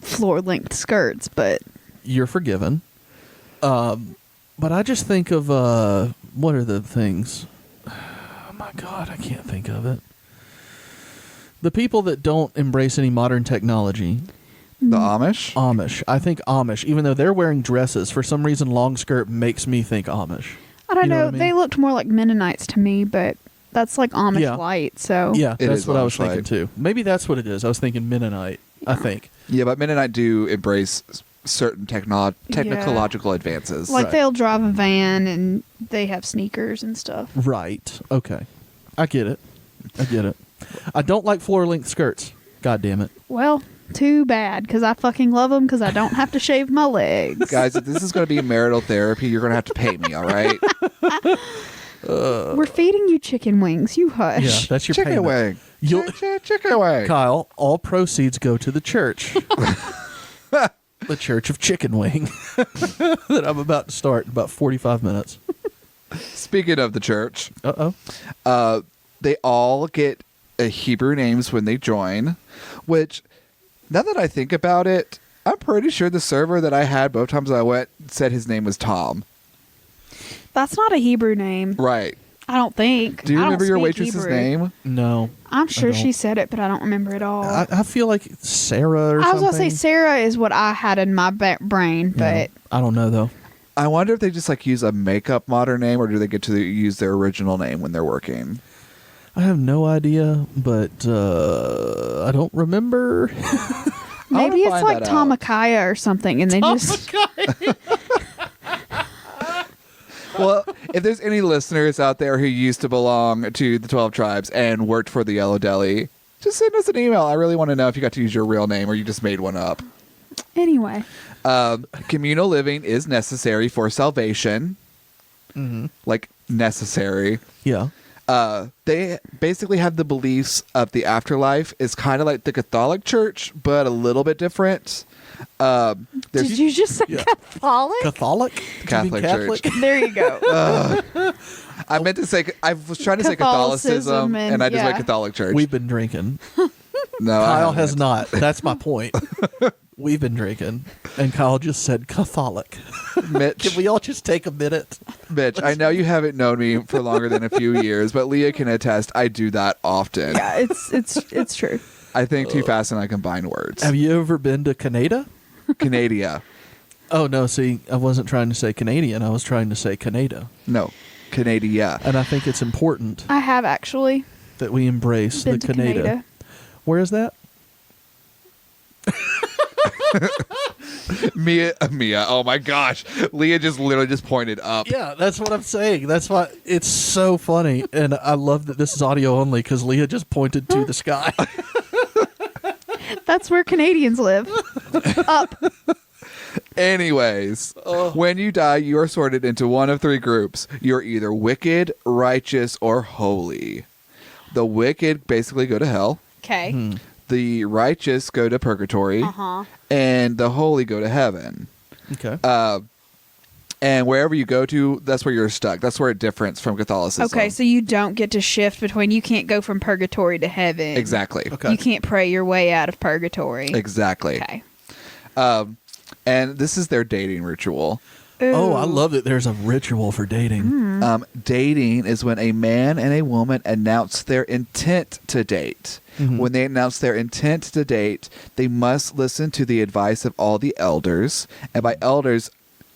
floor length skirts, but you're forgiven. But I just think of what are the things? Oh my God, I can't think of it. The people that don't embrace any modern technology. The Amish? Amish. I think Amish, even though they're wearing dresses, for some reason long skirt makes me think Amish. I don't You know know. what I mean? They looked more like Mennonites to me, but that's like Amish Yeah. light. So Yeah, It that's is what I was Amish thinking light. too. Maybe that's what it is. I was thinking Mennonite, I think. Yeah, but Mennonite do embrace certain technological advances. like Right. they'll drive a van and they have sneakers and stuff. Right. Okay. I get it. I don't like floor-length skirts. God damn it. Well, too bad, because I fucking love them because I don't have to shave my legs. Guys, if this is going to be marital therapy, you're going to have to pay me, all right? We're feeding you chicken wings. You hush. Yeah, that's your Chicken payment. wing. You'll- Chicken wing. Kyle, all proceeds go to the church. The Church of Chicken Wing that I'm about to start in about 45 minutes. Speaking of the church, Uh-oh. they all get Hebrew names when they join, which, now that I think about it, I'm pretty sure the server that I had both times I went said his name was Tom. That's not a Hebrew name. Right. I don't think. Do you I don't remember your speak waitress's Hebrew. name? No. I'm sure don't. she said it, but I don't remember it all. I feel like Sarah or I was something. gonna say Sarah is what I had in my brain, Yeah. but I don't know, though. I wonder if they just like use a makeup modern name, or do they get to use their original name when they're working? I have no idea, but I don't remember. maybe it's find like that out. Tamakaya or something, and they just Well, if there's any listeners out there who used to belong to the 12 tribes and worked for the Yellow Deli, just send us an email. I really want to know if you got to use your real name or you just made one up. anyway. Communal living is necessary for salvation. Mm-hmm. Like, necessary. Yeah. They basically have the beliefs of the afterlife is kind of like the Catholic Church, but a little bit different. There's Did you just say Yeah. Catholic? Catholic? Did you mean Catholic Church. There you go. I meant to say, I was trying to say Catholicism Catholicism, and I just went yeah. Catholic Church. We've been drinking. No, I Kyle has haven't. not. That's my point. We've been drinking. And Kyle just said Catholic. Mitch, Can we all just take a minute? Mitch, I know you haven't known me for longer than a few years, but Leah can attest I do that often. Yeah, it's true. I think too fast and I combine words. Have you ever been to Canada? Canada. Oh, no. See, I wasn't trying to say Canadian. I was trying to say Canada. No, Canada. And I think it's important I have actually that we embrace been the to Canada. Canada. Where is that? Mia. Oh my gosh. Leah just literally just pointed up. Yeah, that's what I'm saying. That's why it's so funny. And I love that this is audio only because Leah just pointed to the sky. That's where Canadians live. Up. Anyways, when you die, you are sorted into one of three groups. You're either wicked, righteous, or holy. The wicked basically go to hell. Okay. The righteous go to purgatory. Uh-huh. And the holy go to heaven. Okay. And wherever you go to, that's where you're stuck. That's where it differs from Catholicism. Okay, so you don't get to shift between. You can't go from purgatory to heaven. Exactly. Okay. You can't pray your way out of purgatory. Exactly. Okay. And this is their dating ritual. Oh, I Ooh. love that there's a ritual for dating. Dating is when a man and a woman announce their intent to date. Mhm. When they announce their intent to date, they must listen to the advice of all the elders. And by elders,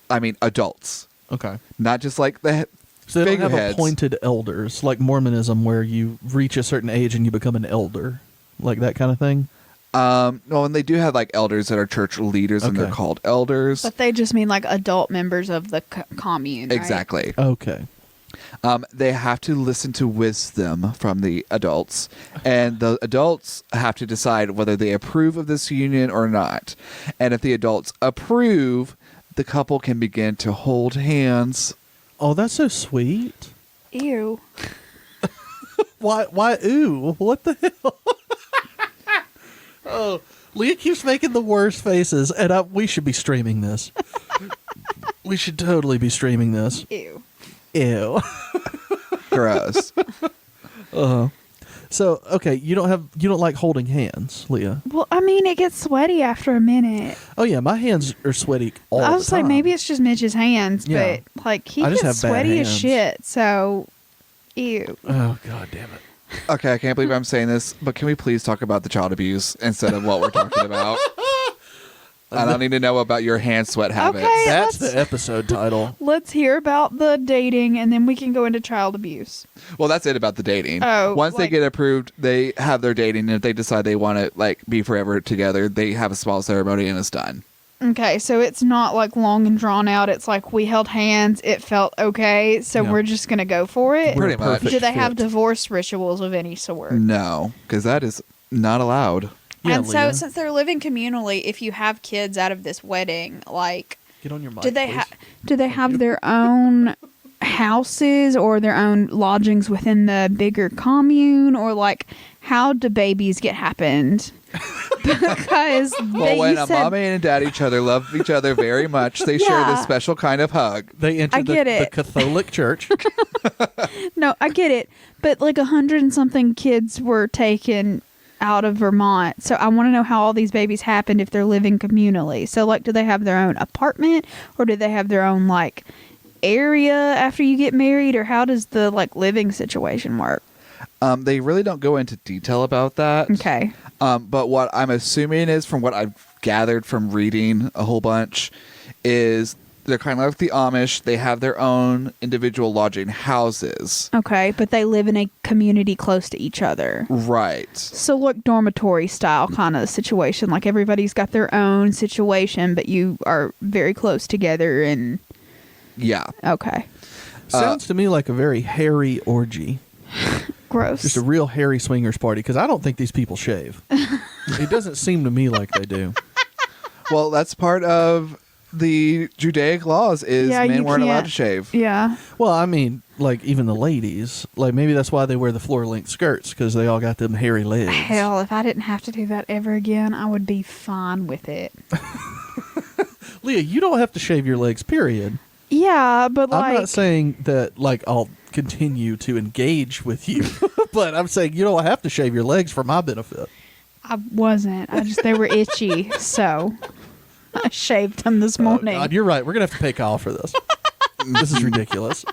I mean adults. Okay. Not just like the So they don't have figureheads. appointed elders like Mormonism where you reach a certain age and you become an elder. Like that kind of thing? Well, and they do have like elders that are church leaders, and they're Okay. called elders. But they just mean like adult members of the commune. Right? Exactly. Okay. They have to listen to wisdom from the adults, and the adults have to decide whether they approve of this union or not. And if the adults approve, the couple can begin to hold hands. Oh, that's so sweet. Ew. Why, ooh, what the hell? Oh, Leah keeps making the worst faces, and we should be streaming this. We should totally be streaming this. Ew. Ew. Gross. So, okay, you don't like holding hands, Leah. Well, I mean, it gets sweaty after a minute. Oh yeah, my hands are sweaty all the time. I was like, maybe it's just Mitch's hands, Yeah. but like he I just gets have bad sweaty as hands. shit. So, ew. Oh god damn it. Okay, I can't believe I'm saying this, but can we please talk about the child abuse instead of what we're talking about? I don't need to know about your hand sweat habits. Okay. That's the episode title. Let's hear about the dating, and then we can go into child abuse. Well, that's it about the dating. Oh, Once they like- get approved, they have their dating, and if they decide they want to like be forever together, they have a small ceremony and it's done. Okay, so it's not like long and drawn out. It's like we held hands, it felt okay, so Yeah. we're just going to go for it. Pretty much. Do they have fit. divorce rituals of any sort? No, because that is not allowed. Yeah, And so Leah, since they're living communally, if you have kids out of this wedding, like get on your mic, do they please. do they have their own houses or their own lodgings within the bigger commune, or like how do babies get happened? Because Well, when you a said, mommy and a dad each other love each other very much, they share Yeah. this special kind of hug. They enter I get the it. Catholic Church. no, I get it, but like 100 and something kids were taken out of Vermont, so I want to know how all these babies happened if they're living communally. So like, do they have their own apartment, or do they have their own like area after you get married, or how does the like living situation work? They really don't go into detail about that. Okay. But what I'm assuming is, from what I've gathered from reading a whole bunch, is they're kind of like the Amish. They have their own individual lodging houses. Okay, but they live in a community close to each other. Right. So like dormitory style kind of situation. Like everybody's got their own situation, but you are very close together and Yeah. okay. Sounds to me like a very hairy orgy. Gross. Just a real hairy swingers party, because I don't think these people shave. It doesn't seem to me like they do. Well, that's part of the Judaic laws is Yeah, men you weren't allowed can't- to shave. Yeah. Well, I mean, like even the ladies, like maybe that's why they wear the floor-length skirts, because they all got them hairy legs. Hell, if I didn't have to do that ever again, I would be fine with it. Leah, you don't have to shave your legs, period. Yeah, but like, I'm not saying that like I'll continue to engage with you, but I'm saying you don't have to shave your legs for my benefit. I wasn't. They were itchy, so I shaved them this morning. Oh, God, you're right. We're gonna have to pay Kyle for this. This is ridiculous.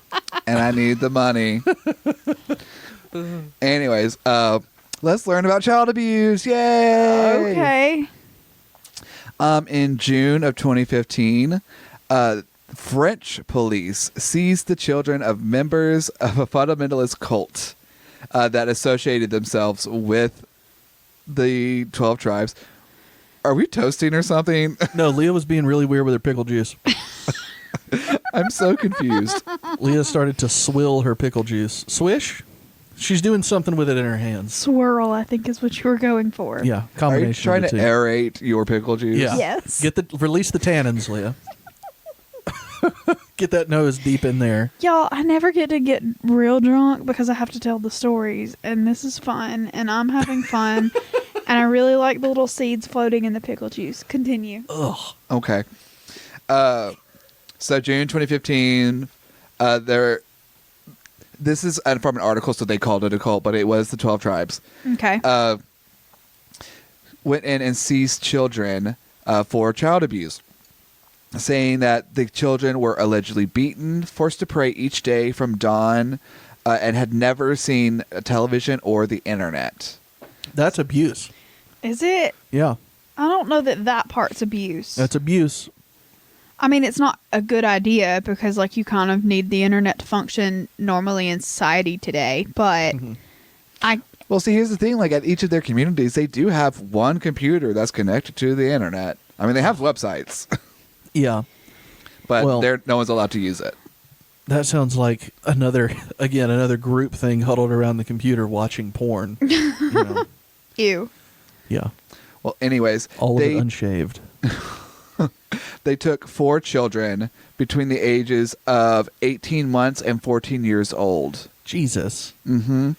And I need the money. Anyways, let's learn about child abuse. Yay! Okay. In June of 2015, French police seized the children of members of a fundamentalist cult that associated themselves with the 12 tribes. Are we toasting or something? No, Leah was being really weird with her pickle juice. I'm so confused. Leah started to swill her pickle juice. Swish? She's doing something with it in her hands. Swirl, I think, is what you were going for. Yeah, Are you combination trying of to the two. aerate your pickle juice? Yeah. Yes. Release the tannins, Leah. Get that nose deep in there. Y'all, I never get to get real drunk because I have to tell the stories, and this is fun, and I'm having fun, and I really like the little seeds floating in the pickle juice. Continue. Ugh. Okay. So June 2015, this is from an article, so they called it a cult, but it was the 12 tribes. Okay. Went in and seized children for child abuse, saying that the children were allegedly beaten, forced to pray each day from dawn, and had never seen television or the internet. That's abuse. Is it? Yeah, I don't know that part's abuse. that's abuse. I mean, it's not a good idea because, like, you kind of need the internet to function normally in society today. But Well, see, here's the thing. Like, at each of their communities, they do have one computer that's connected to the internet. I mean, they have websites, Yeah, but Well- no one's allowed to use it. that sounds like another group thing huddled around the computer watching porn. You know? ew. Yeah, Well, anyways, all of they it unshaved. they took 4 children between the ages of 18 months and 14 years old. Jesus. Mm-hmm.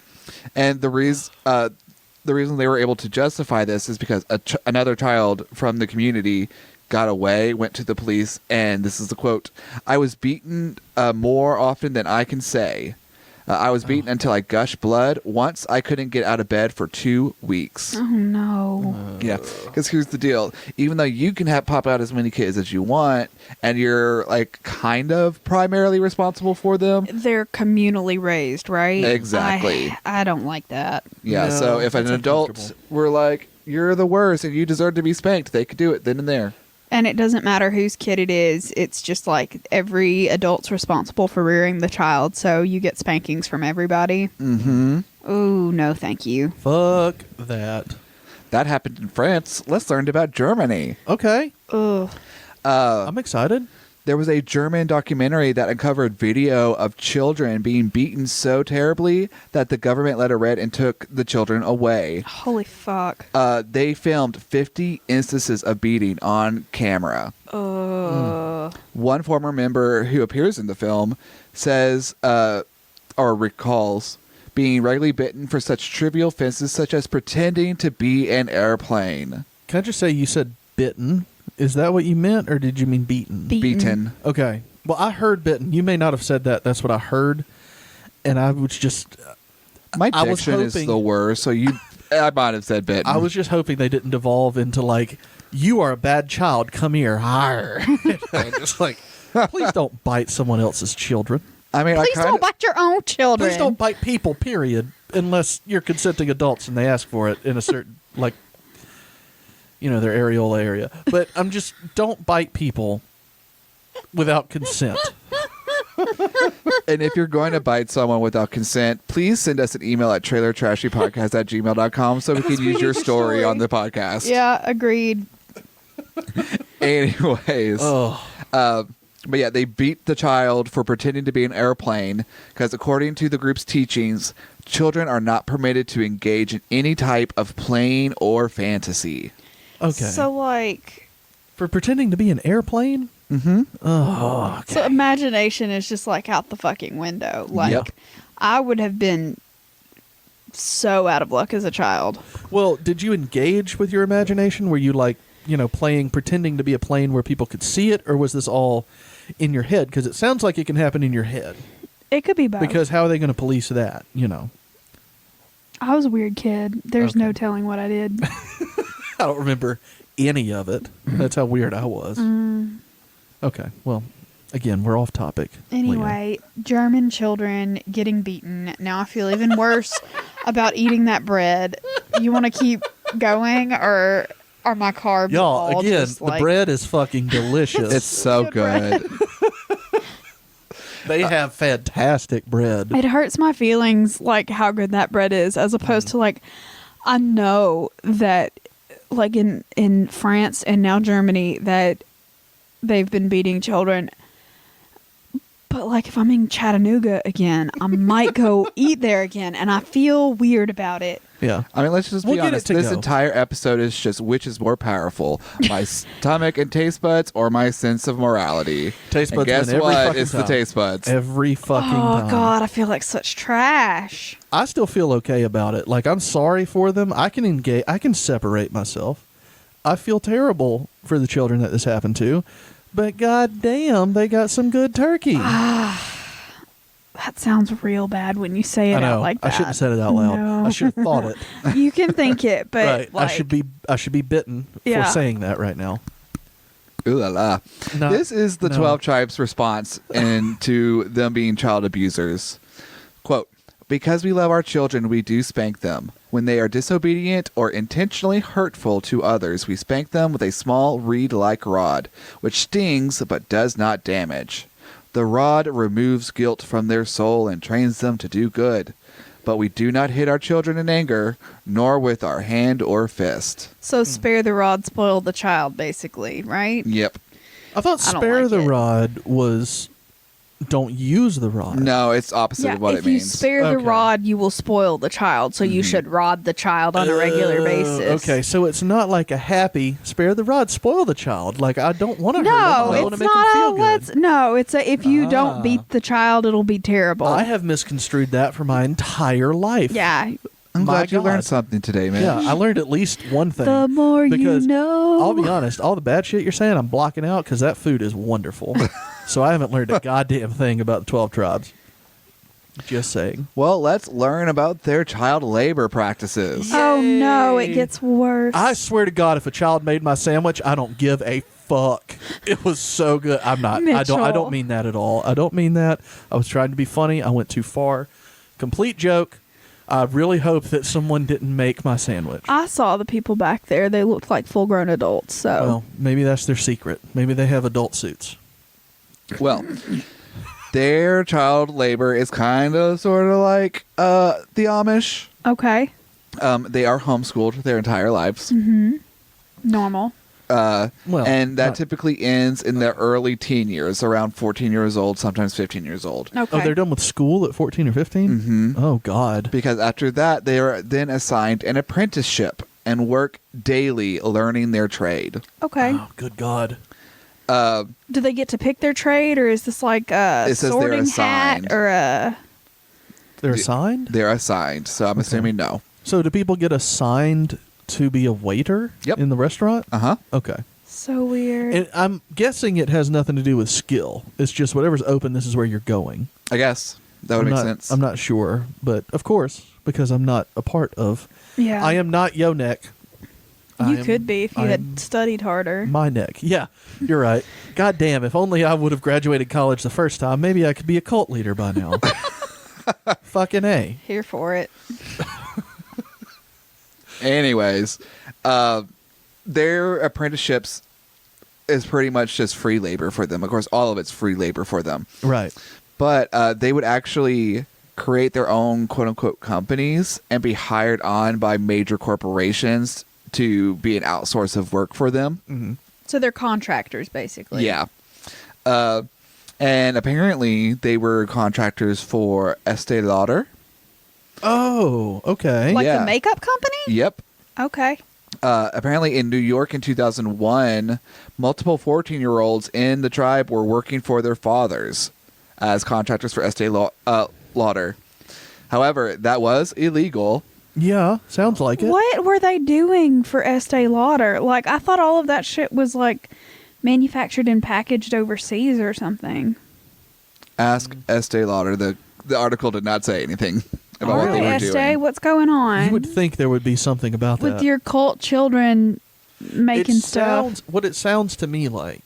And the reason they were able to justify this is because another child from the community got away, went to the police, and this is the quote: "I was beaten more often than I can say. I was beaten until I gushed blood. Once I couldn't get out of bed for 2 weeks." Oh, no. Yeah, because here's the deal. Even though you can pop out as many kids as you want, and you're like kind of primarily responsible for them. They're communally raised, right? Exactly. I don't like that. Yeah, No, so if an that's adult uncomfortable. were like, "You're the worst and you deserve to be spanked," they could do it then and there. And it doesn't matter whose kid it is. It's just like every adult's responsible for rearing the child. So you get spankings from everybody. Mm-hmm. Oh, no, thank you. Fuck that. That happened in France. Let's learn about Germany. Okay. Ugh. I'm excited. There was a German documentary that uncovered video of children being beaten so terribly that the government let it read and took the children away. Holy fuck. They filmed 50 instances of beating on camera. One former member who appears in the film says, or recalls, being regularly bitten for such trivial offenses such as pretending to be an airplane. Can I just say you said bitten? Is that what you meant, or did you mean beaten? Beaten. Okay. Well, I heard bitten. You may not have said that. That's what I heard. And I was just... My diction is the worst, so I might have said bitten. I was just hoping they didn't devolve into, like, you are a bad child, come here. Arr. Just like, please don't bite someone else's children. I mean, Please don't bite your own children. Please don't bite people, period, unless you're consenting adults and they ask for it in a certain, like, you know, their areola area. But I'm just, don't bite people without consent. And if you're going to bite someone without consent, please send us an email at trailertrashypodcast@gmail.com so we can use your story on the podcast. Yeah, agreed. Anyways. But yeah, they beat the child for pretending to be an airplane because according to the group's teachings, children are not permitted to engage in any type of playing or fantasy. Okay. So, like... For pretending to be an airplane? Mm-hmm. Oh, okay. So imagination is just, like, out the fucking window. Like, Yep. I would have been so out of luck as a child. Well, did you engage with your imagination? Were you, like, you know, pretending to be a plane where people could see it? Or was this all in your head? Because it sounds like it can happen in your head. It could be both. Because how are they going to police that, you know? I was a weird kid. There's no telling what I did. I don't remember any of it. That's how weird I was. Okay, well, again, we're off topic. Anyway, German children getting beaten. Now I feel even worse about eating that bread. You want to keep going, or are my carbs Y'all, all again, just the like... bread is fucking delicious. It's so good. They have fantastic bread. It hurts my feelings, like, how good that bread is, as opposed to, like, I know that, like, in France and now Germany, that they've been beating children. But, like, if I'm in Chattanooga again, I might go eat there again, and I feel weird about it. Yeah. I mean, let's just be honest. This go. entire episode is just which is more powerful, my stomach and taste buds or my sense of morality. Taste buds and guess win every what? fucking It's time. the taste buds. Every fucking time. Oh, God, I feel like such trash. I still feel okay about it. Like, I'm sorry for them. I can engage. I can separate myself. I feel terrible for the children that this happened to. But goddamn, they got some good turkey. That sounds real bad when you say it I know. out like that. I shouldn't have said it out loud. No. I should have thought it. You can think it, but Right. like, I should be bitten Yeah. for saying that right now. Ooh la la. No, This is the no. 12 Tribes' response to them being child abusers. Quote, because we love our children, we do spank them. When they are disobedient or intentionally hurtful to others, we spank them with a small reed-like rod, which stings but does not damage. The rod removes guilt from their soul and trains them to do good. But we do not hit our children in anger, nor with our hand or fist. So spare the rod, spoil the child, basically, right? Yep. I thought I don't spare like the it. rod was don't use the rod. No, it's opposite Yeah, of what if it means. you spare the Okay. rod, you will spoil the child. So you should rod the child on a regular basis. Okay, so it's not like a happy spare the rod, spoil the child. Like, I don't want to hurt them. No, I want to it's make them not feel a good. let's. No, it's a if you don't beat the child, it'll be terrible. I have misconstrued that for my entire life. yeah. I'm My glad you God. learned something today, man. Yeah, I learned at least one thing. The more because you know. I'll be honest, all the bad shit you're saying, I'm blocking out because that food is wonderful. So I haven't learned a goddamn thing about the 12 tribes. Just saying. Well, let's learn about their child labor practices. Oh no, it Yay. gets worse. I swear to God, if a child made my sandwich, I don't give a fuck. It was so good. I'm not. I Mitchell. don't mean that at all. I don't mean that. I was trying to be funny. I went too far. Complete joke. I really hope that someone didn't make my sandwich. I saw the people back there. They looked like full-grown adults. So Well, maybe that's their secret. Maybe they have adult suits. Well, their child labor is kind of sort of like the Amish. okay, They are homeschooled their entire lives. normal. And that not- typically ends in their early teen years, around 14 years old, sometimes 15 years old. Okay. Oh, they're done with school at 14 or 15? Mm-hmm. Oh, God. Because after that, they are then assigned an apprenticeship and work daily learning their trade. Okay. Oh, good God. Do they get to pick their trade, or is this like a It says they're sorting assigned. hat or a? They're assigned? They're assigned, so I'm assuming no. So do people get assigned to be a waiter Yep. in the restaurant? Uh-huh. Okay. So weird. And I'm guessing it has nothing to do with skill. It's just whatever's open, this is where you're going. I guess. That would I'm make not- sense. I'm not sure, but of course, because I'm not a part of. Yeah. I am not Yo Neck. You could be if you I'm had studied harder. My neck. Yeah, you're right. God damn, if only I would have graduated college the first time, maybe I could be a cult leader by now. Fucking A. Here for it. Anyways, their apprenticeships is pretty much just free labor for them. Of course, all of it's free labor for them. Right. But they would actually create their own quote-unquote companies and be hired on by major corporations to be an outsource of work for them. Mm-hmm. So they're contractors, basically. Yeah. And apparently they were contractors for Estee Lauder. Oh, okay. Like Yeah. the makeup company? Yep. Okay. Apparently in New York in 2001, multiple 14-year-olds in the tribe were working for their fathers as contractors for Estee Lauder. However, that was illegal. Yeah, sounds like it. What were they doing for Estee Lauder? Like, I thought all of that shit was like manufactured and packaged overseas or something. Ask Estee Lauder. The article did not say anything about what they were Estee, doing. what's going on? You would think there would be something about with that. your cult children making stuff. What it sounds to me like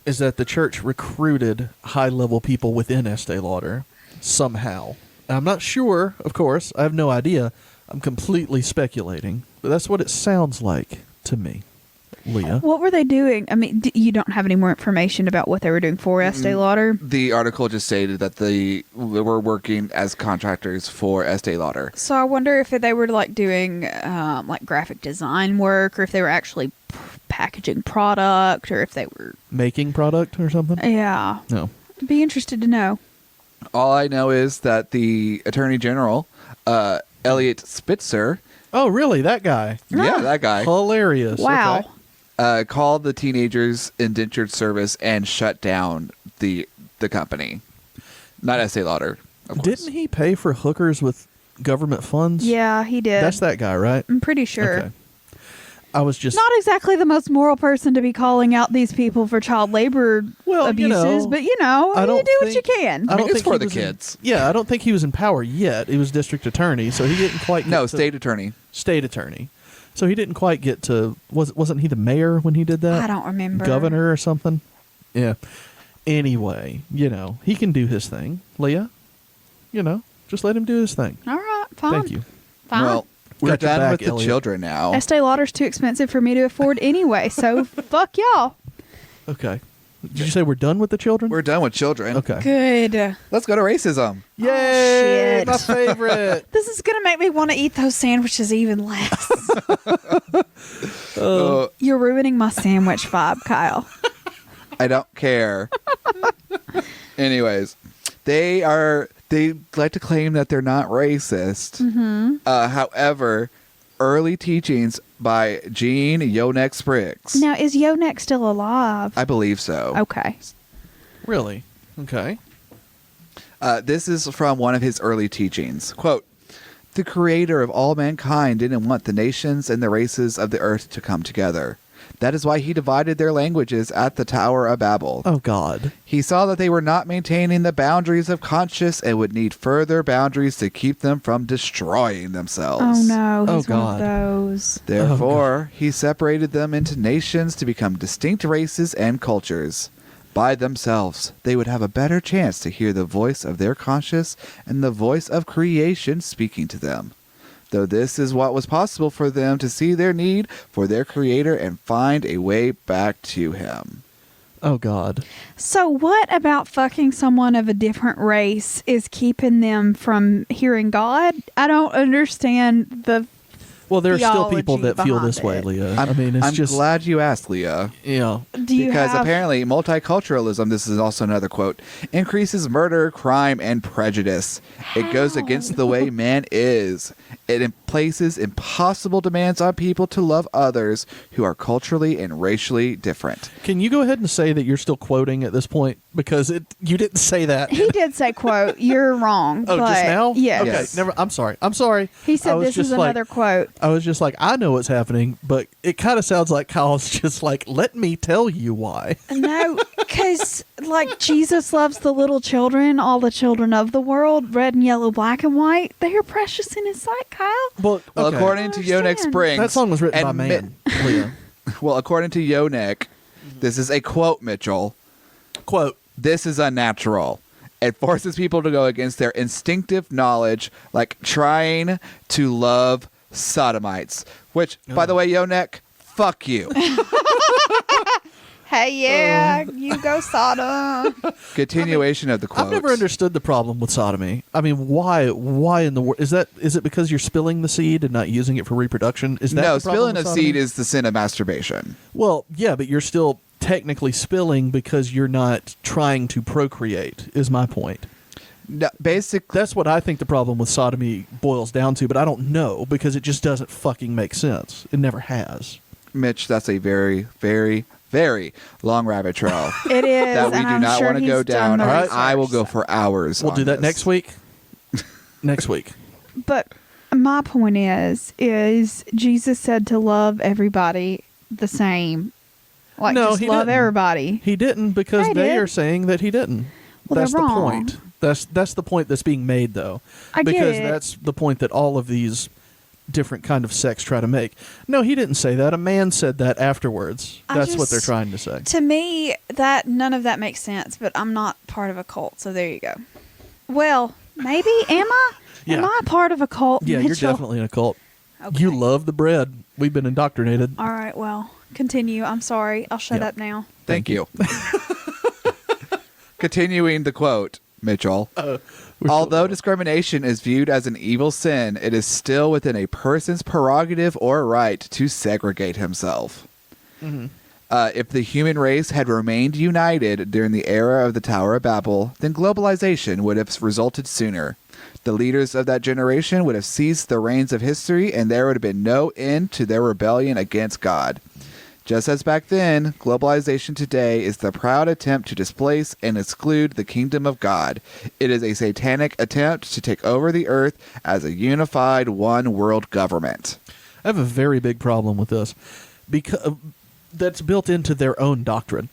is that the church recruited high-level people within Estee Lauder somehow. I'm not sure, of course. I have no idea. I'm completely speculating. But that's what it sounds like to me, Leah. What were they doing? I mean, you don't have any more information about what they were doing for Estee Lauder? The article just stated that they were working as contractors for Estee Lauder. So I wonder if they were like doing like graphic design work, or if they were actually packaging product, or if they were Making product or something? Yeah. No. Be interested to know. All I know is that the Attorney General, Elliot Spitzer, Oh, really? That guy? yeah, that guy, Hilarious. Wow. Okay. called the teenagers indentured service and shut down the company. Not Estee Lauder, of course. Didn't he pay for hookers with government funds? Yeah, he did. That's that guy, right? I'm pretty sure. Okay. I was just... Not exactly the most moral person to be calling out these people for child labor Well, you abuses, know, but you know, I you don't do what you think- can. I mean, it's think for he the was in- kids. Yeah, I don't think he was in power yet. He was district attorney, so he didn't quite get No, to- state attorney. state attorney. So he didn't quite get to... Wasn't he the mayor when he did that? I don't remember. Governor or something? Yeah. Anyway, you know, he can do his thing. Leah, you know, just let him do his thing. All right, fine. Thank you. Fine. Well, we're Got your done back, with the Elliot. children now. Estee Lauder's too expensive for me to afford anyway, so fuck y'all. Okay. Did you say we're done with the children? We're done with children. Okay. Good. Let's go to racism. Yay! shit. My favorite. This is going to make me want to eat those sandwiches even less. You're ruining my sandwich vibe, Kyle. I don't care. Anyways, they like to claim that they're not racist. Mm-hmm. However, early teachings by Jean Yoneck Spriggs. Now, is Yoneck still alive? I believe so. Okay. Really? Okay. This is from one of his early teachings. Quote, "The creator of all mankind didn't want the nations and the races of the earth to come together. That is why he divided their languages at the Tower of Babel. Oh, God. He saw that they were not maintaining the boundaries of conscience and would need further boundaries to keep them from destroying themselves. Oh, no. Oh, He's one God. of those. Therefore, he separated them into nations to become distinct races and cultures. by themselves, they would have a better chance to hear the voice of their conscience and the voice of creation speaking to them. Though this is what was possible for them to see their need for their Creator and find a way back to Him. Oh, God. So what about fucking someone of a different race is keeping them from hearing God? I don't understand the Well, there are still people theology that feel behind this way, it. Leah. I'm just glad you asked, Leah. Yeah. Because apparently multiculturalism, this is also another quote, increases murder, crime, and prejudice. It goes against the way man is. It places impossible demands on people to love others who are culturally and racially different. Can you go ahead and say that you're still quoting at this point? Because you didn't say that. He did say, quote, you're wrong. Oh, but just now? Yes. Okay, Yes. never. I'm sorry. He said this is another quote. I was just like, I know what's happening, but it kind of sounds like Kyle's just like, let me tell you why. No, because like Jesus loves the little children, all the children of the world, red and yellow, black and white. They are precious in His sight, Kyle. Well, Well, okay. according to Yonek understand. Springs... That song was written by and man, Leah. Well, according to Yonek, this is a quote, Mitchell. Quote. This is unnatural. It forces people to go against their instinctive knowledge, like trying to love sodomites. Which, by the way, Yonek, fuck you. Hey, yeah, you go Sodom. Continuation of the quote. I've never understood the problem with sodomy. I mean, why in the world? Is it because you're spilling the seed and not using it for reproduction? Is that No, the problem spilling with of sodomy? seed is the sin of masturbation. Well, yeah, but you're still technically spilling because you're not trying to procreate, is my point. No, basically, That's what I think the problem with sodomy boils down to, but I don't know because it just doesn't fucking make sense. It never has. Mitch, that's a very, very, very long rabbit trail It is. that we and do I'm not sure want to he's go done down. the And Alright. I will research, go so. for hours. We'll on do that this. next week. Next week. But my point is Jesus said to love everybody the same. Like, No, just he love didn't. everybody. He didn't because They they did. are saying that he didn't. Well, That's they're the wrong. point. That's the point that's being made, though. I get because it. that's the point that all of these different kind of sects try to make. No, he didn't say that. A man said that afterwards. That's what they're trying to say. To me, that none of that makes sense, but I'm not part of a cult, so there you go. Well, maybe am I? Yeah. Am I part of a cult? Yeah, you're Mitchell? definitely in a cult. Okay. You love the bread. We've been indoctrinated. All right, well, continue. I'm sorry. I'll shut Yeah. up now. Thank you. Continuing the quote, Mitchell. Although discrimination is viewed as an evil sin, it is still within a person's prerogative or right to segregate himself. Mhm. If the human race had remained united during the era of the Tower of Babel, then globalization would have resulted sooner. The leaders of that generation would have seized the reins of history, and there would have been no end to their rebellion against God. Just as back then, globalization today is the proud attempt to displace and exclude the kingdom of God. It is a satanic attempt to take over the earth as a unified one world government. I have a very big problem with this because that's built into their own doctrine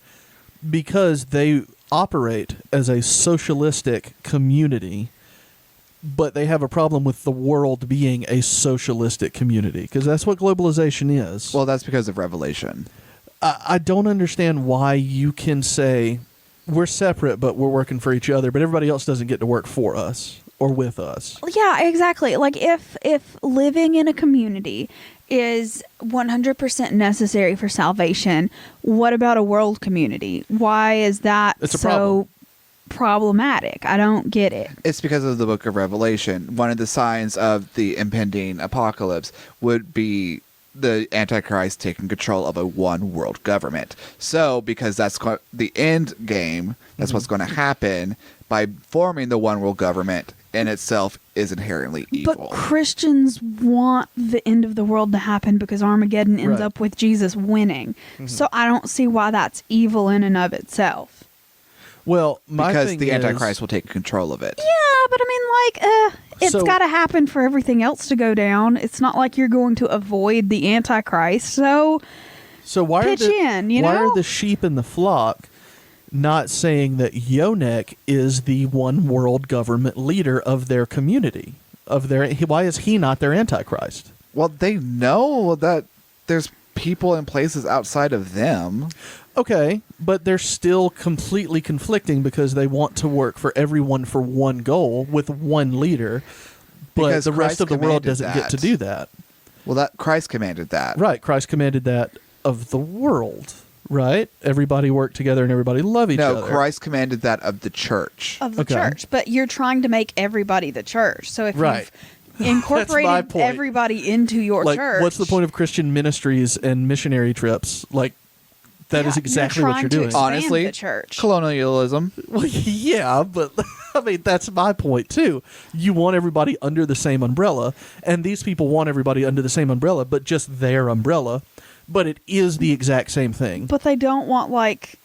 because they operate as a socialistic community, but they have a problem with the world being a socialistic community because that's what globalization is. Well, that's because of Revelation. I don't understand why you can say we're separate, but we're working for each other, but everybody else doesn't get to work for us or with us. Yeah, exactly. Like if living in a community is 100% necessary for salvation, what about a world community? Why is that It's a so problem. problematic? I don't get it. It's because of the book of Revelation. One of the signs of the impending apocalypse would be the Antichrist taking control of a one world government. So, because that's the end game, that's what's going to happen by forming the one world government in itself is inherently evil. But Christians want the end of the world to happen because Armageddon ends Right. up with Jesus winning. So I don't see why that's evil in and of itself. Well, my because thing the is, Antichrist will take control of it. Yeah, but I mean, like, it's So- got to happen for everything else to go down. It's not like you're going to avoid the Antichrist. So So why pitch are the, in, you why know? are the sheep in the flock not saying that Yonek is the one world government leader of their community? Why is he not their Antichrist? Well, they know that there's people in places outside of them. Okay, but they're still completely conflicting because they want to work for everyone for one goal with one leader, but Because the rest Christ of the world commanded doesn't get to that. do that. Well, that Christ commanded that. Right, Christ commanded that of the world, right? Everybody work together and everybody love each other. No, Christ commanded that of the church. Of the Okay. church, but you're trying to make everybody the church. So if Right. you've incorporated point. everybody into your Like, church, what's the point of Christian ministries and missionary trips? Like, that is exactly what you're doing. Expand Honestly, the church. colonialism. Well, yeah, but I mean, that's my point, too. You want everybody under the same umbrella, and these people want everybody under the same umbrella, but just their umbrella. But it is the exact same thing. But they don't want like.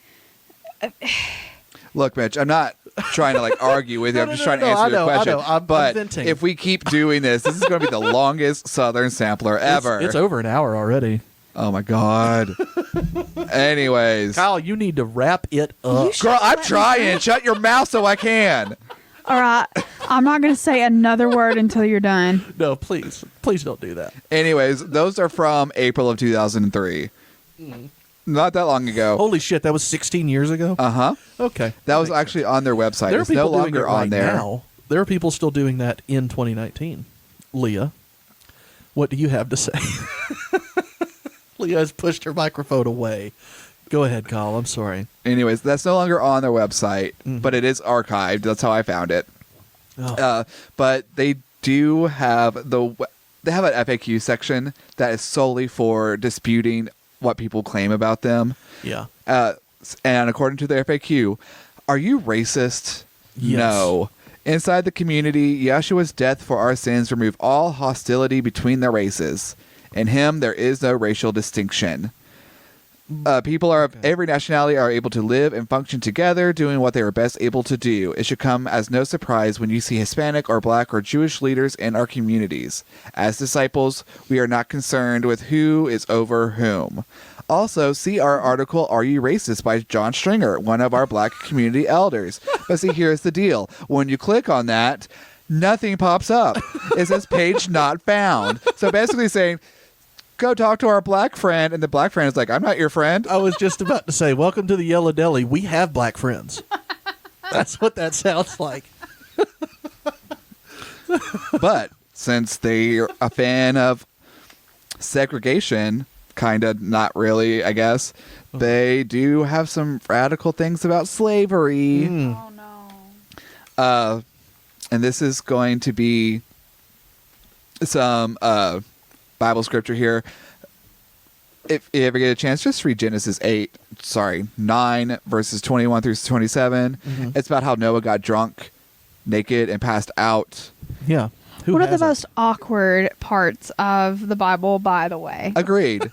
Look, Mitch, I'm not trying to like argue with you. I'm just trying to answer your question. I'm but venting. if we keep doing this is going to be the longest Southern sampler ever. It's over an hour already. Oh my God. Anyways, Kyle, you need to wrap it up. You should- girl, I'm trying. Shut your mouth so I can. All right, I'm not going to say another word until you're done. No, please. Please don't do that. Anyways, those are from April of 2003. Not that long ago. Holy shit, that was 16 years ago? Uh-huh. Okay. That was makes actually on their website. There are It's no people doing longer it right on there. now. There are people still doing that in 2019. Leah, what do you have to say? Leah has pushed her microphone away. Go ahead, Kyle. I'm sorry. Anyways, that's no longer on their website, but it is archived. That's how I found it. Oh. But they do have they have an FAQ section that is solely for disputing what people claim about them. Yeah. And according to their FAQ, are you racist? Yes. No. Inside the community, Yeshua's death for our sins removed all hostility between the races. In him, there is no racial distinction. People of every nationality are able to live and function together, doing what they are best able to do. It should come as no surprise when you see Hispanic or Black or Jewish leaders in our communities. As disciples, we are not concerned with who is over whom. Also, see our article, Are You Racist? By John Stringer, one of our Black community elders. But see, here's the deal. When you click on that, nothing pops up. It says page not found. So basically saying, go talk to our Black friend, and the Black friend is like, I'm not your friend. I was just about to say, welcome to the Yellow Deli. We have Black friends. That's what that sounds like. But since they're a fan of segregation, kind of not really, I guess, they do have some radical things about slavery. Oh no. And this is going to be some Bible scripture here. If you ever get a chance, just read Genesis 9, verses 21 through 27. It's about how Noah got drunk, naked, and passed out. Yeah. Who One of the hasn't? most awkward parts of the Bible, by the way. Agreed.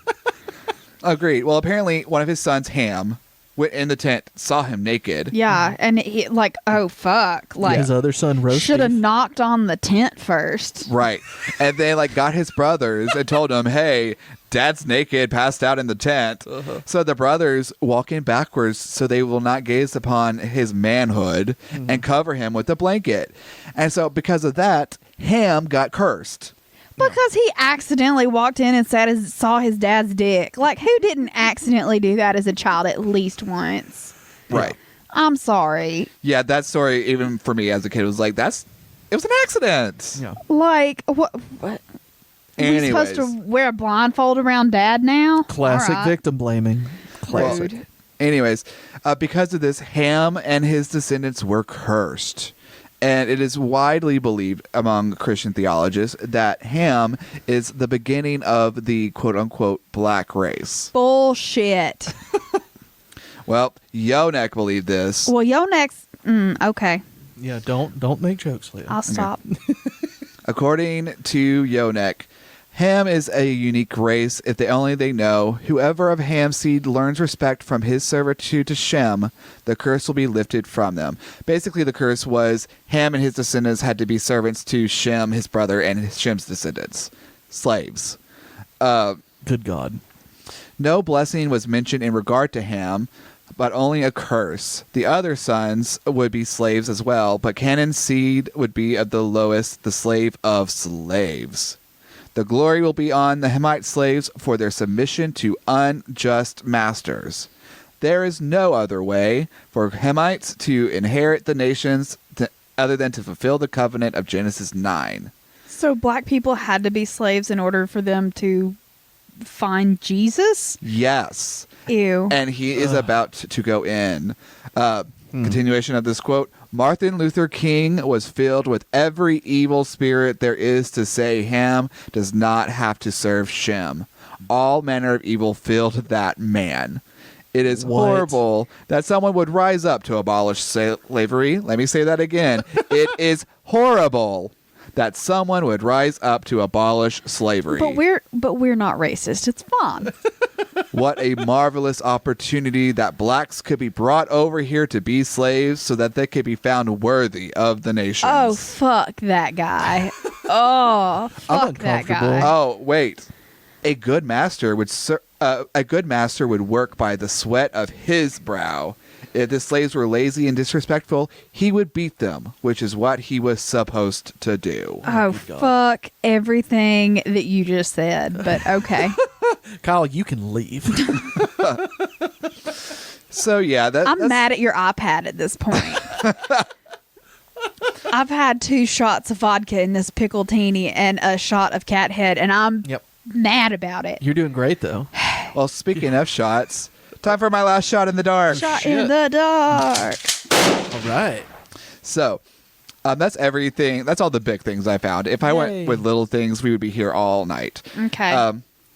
Agreed. Well, apparently one of his sons, Ham, went in the tent, saw him naked. Yeah, and he like, oh fuck, like His other son, Roast should have Beef. knocked on the tent first. Right. And then like got his brothers and told them, hey, dad's naked, passed out in the tent. So the brothers walk in backwards so they will not gaze upon his manhood and cover him with a blanket. And so because of that, Ham got cursed. Because he accidentally walked in and saw his dad's dick. Like, who didn't accidentally do that as a child at least once? Right. I'm sorry. Yeah, that story, even for me as a kid, was like, it was an accident. Yeah. Like, what? Are we Anyways. supposed to wear a blindfold around dad now? Classic All right. victim blaming. Classic. Rude. Anyways, because of this, Ham and his descendants were cursed. And it is widely believed among Christian theologians that Ham is the beginning of the quote-unquote black race. Bullshit. Well, Yonek believed this. Well, yo next. Okay, Yeah, don't make jokes, Leah. I'll stop. According to Yonek, Ham is a unique race if they know. Whoever of Ham's seed learns respect from his servitude to Shem, the curse will be lifted from them. Basically, the curse was Ham and his descendants had to be servants to Shem, his brother, and Shem's descendants. Slaves. Good God. No blessing was mentioned in regard to Ham, but only a curse. The other sons would be slaves as well, but Canaan's seed would be of the lowest, the slave of slaves. The glory will be on the Hamite slaves for their submission to unjust masters. there is no other way for Hamites to inherit the nations other than to fulfill the covenant of Genesis 9. So black people had to be slaves in order for them to find Jesus? Yes. Ew. And he is about to go in. Continuation of this quote. Martin Luther King was filled with every evil spirit there is to say Ham does not have to serve Shem. All manner of evil filled that man. It is horrible that someone would rise up to abolish slavery. Let me say that again. It is horrible that someone would rise up to abolish slavery. But we're not racist. It's fun. What a marvelous opportunity that blacks could be brought over here to be slaves so that they could be found worthy of the nations. Oh, fuck that guy. Oh, fuck that guy. Oh, wait. A good master would work by the sweat of his brow. If the slaves were lazy and disrespectful, he would beat them, which is what he was supposed to do. Oh, fuck everything that you just said, but okay. Kyle, you can leave. So, yeah. I'm mad at your iPad at this point. I've had 2 shots of vodka in this pickle-teeny and a shot of cat head, and I'm mad about it. You're doing great, though. Well, speaking of shots, time for my last shot in the dark. Shot in the dark. All right. So, that's everything. That's all the big things I found. If I went with little things, we would be here all night. Okay.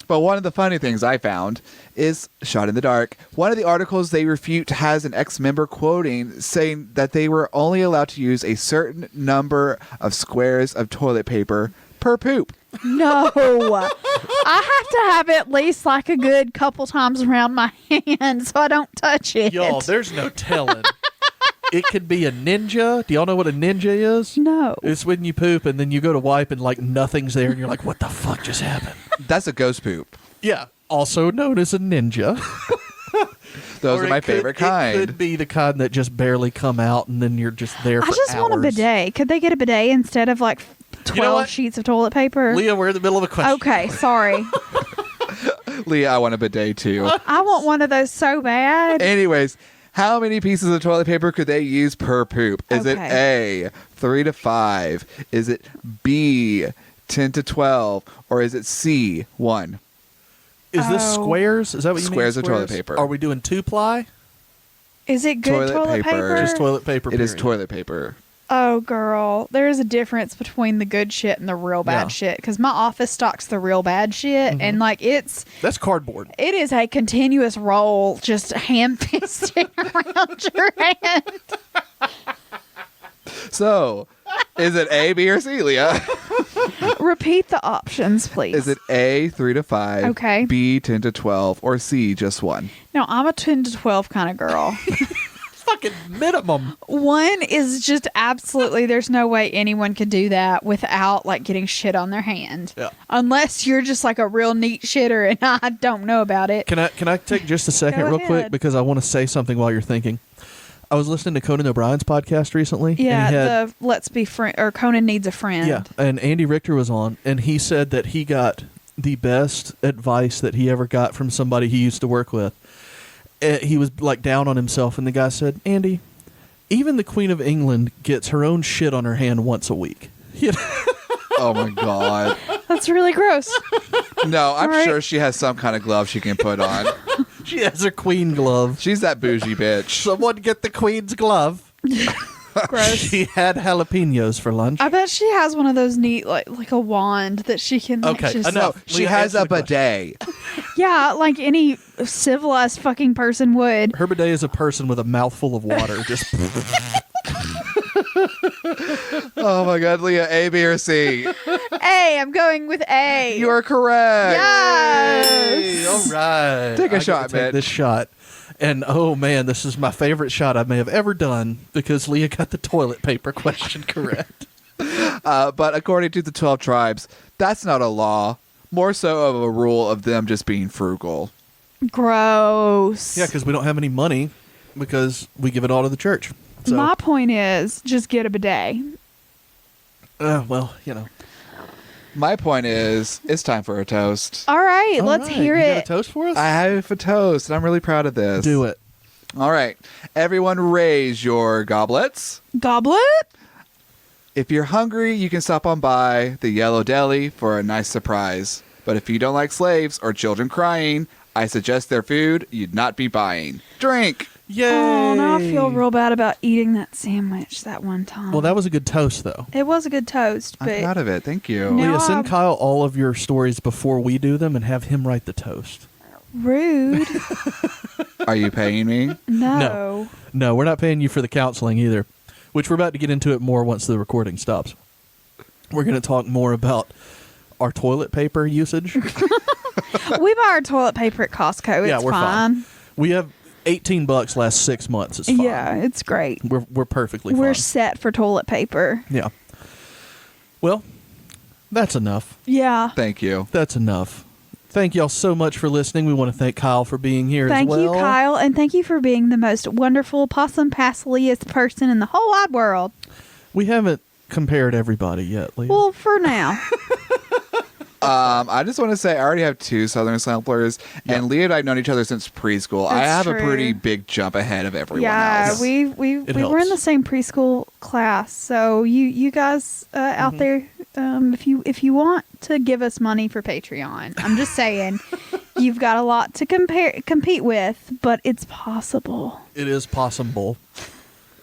But one of the funny things I found is shot in the dark. One of the articles they refute has an ex-member quoting saying that they were only allowed to use a certain number of squares of toilet paper per poop. No. I have to have at least like a good couple times around my hand so I don't touch it. Y'all, there's no telling. It could be a ninja. Do y'all know what a ninja is? No. It's when you poop and then you go to wipe and like nothing's there and you're like, what the fuck just happened? That's a ghost poop. Yeah. Also known as a ninja. Those are my favorite kind. It could be the kind that just barely come out and then you're just there for hours. I just want a bidet. Could they get a bidet instead of like 12 sheets of toilet paper? Leah, we're in the middle of a question. Okay, sorry. Leah, I want a bidet too. I want one of those so bad. Anyways, how many pieces of toilet paper could they use per poop? Is it A, 3 to 5? Is it B, 10 to 12? Or is it C, 1? Is this squares? Is that what you mean? Squares of toilet paper. Are we doing 2-ply? Is it good toilet paper? Just toilet paper. It is toilet paper. Oh, girl. There is a difference between the good shit and the real bad shit. Because my office stocks the real bad shit. And, like, that's cardboard. It is a continuous roll just hand-fisting around your hand. So, is it A, B, or C, Leah? Repeat the options, please. Is it A, 3 to 5? Okay. B, 10 to 12? Or C, just 1? No, I'm a 10 to 12 kind of girl. Fucking minimum. 1 is just absolutely, there's no way anyone could do that without like getting shit on their hand. Yeah. Unless you're just like a real neat shitter and I don't know about it. Can I take just a second real quick because I want to say something while you're thinking. I was listening to Conan O'Brien's podcast recently. Yeah, and he had, the Let's Be Friend or Conan Needs a Friend. Yeah, and Andy Richter was on, and he said that he got the best advice that he ever got from somebody he used to work with. He was like down on himself, and the guy said, "Andy, even the Queen of England gets her own shit on her hand once a week." You know? Oh my God. That's really gross. No, I'm sure she has some kind of glove she can put on. She has her queen glove. She's that bougie bitch. Someone get the queen's glove. Gross. She had jalapenos for lunch. I bet she has one of those neat, like a wand that she can. Like, Okay, just, enough. She Leah, has answer a the question. bidet. Yeah, like any civilized fucking person would. Her bidet is a person with a mouthful of water. Just Oh my God, Leah, A, B, or C? A, I'm going with A. You are correct. Yes. all right. Take a I get shot, to take man. this shot. And oh man, this is my favorite shot I may have ever done because Leah got the toilet paper question correct. But according to the 12 tribes, that's not a law. More so of a rule of them just being frugal. Gross. Yeah, because we don't have any money because we give it all to the church. So, My point is, just get a bidet. well, you know. My point is, it's time for a toast. All right, All let's right, hear you got it. a toast for us? I have a toast, and I'm really proud of this. Do it. All right. Everyone raise your goblets. Goblet? If you're hungry, you can stop on by the Yellow Deli for a nice surprise. But if you don't like slaves or children crying, I suggest their food you'd not be buying. Drink! Yay! Oh, now I feel real bad about eating that sandwich that one time. Well, that was a good toast, though. It was a good toast, but I'm proud of it. Thank you. No. Leah, send Kyle all of your stories before we do them and have him write the toast. rude. Are you paying me? No. No, we're not paying you for the counseling either, which we're about to get into it more once the recording stops. We're going to talk more about our toilet paper usage. We buy our toilet paper at Costco. Yeah, It's we're fine. We have $18 last 6 months. It's fine. Yeah, it's great. We're perfectly We're fine. set for toilet paper. Yeah. Well, that's enough. Yeah. Thank you. That's enough. Thank y'all so much for listening. We want to thank Kyle for being here as Thank well. you, Kyle, and thank you for being the most wonderful possum-passliest person in the whole wide world. We haven't compared everybody yet, Leah. Well, for now. I just want to say I already have 2 Southern samplers, and Leah and I have known each other since preschool. I That's have a true. pretty big jump ahead of everyone Yeah, else. we were in helps. the same preschool class. So you guys out there, if you want to give us money for Patreon, I'm just saying, you've got a lot to compete with, but it's possible. It is possible.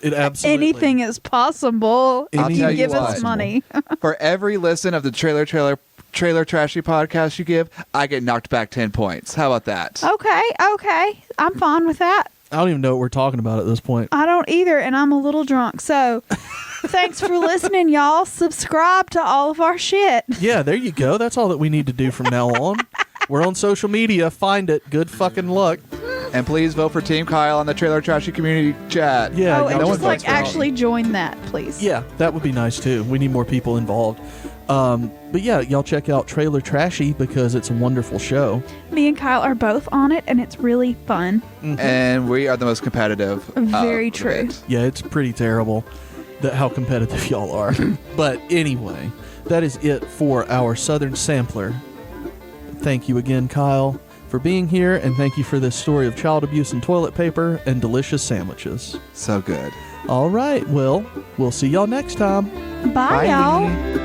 It absolutely. Anything is possible I'll if tell you you give us what. money. For every listen of the Trailer Trashy Podcast you give, I get knocked back 10 points. How about that? Okay, I'm fine with that. I don't even know what we're talking about at this point. I don't either, and I'm a little drunk. So, thanks for listening, y'all. Subscribe to all of our shit. Yeah, there you go. That's all that we need to do from now on. We're on social media. Find it. Good fucking luck. And please vote for Team Kyle on the Trailer Trashy community chat. Yeah, Oh, and y'all- one just votes for all. actually join that, please. Yeah, that would be nice too. We need more people involved. But yeah, y'all check out Trailer Trashy because it's a wonderful show. Me and Kyle are both on it, and it's really fun. And we are the most competitive. Very of true. it. Yeah, it's pretty terrible how competitive y'all are. But anyway, that is it for our Southern Sampler. Thank you again, Kyle, for being here, and thank you for this story of child abuse and toilet paper and delicious sandwiches. So good. All right, well, we'll see y'all next time. Bye, y'all. Bye.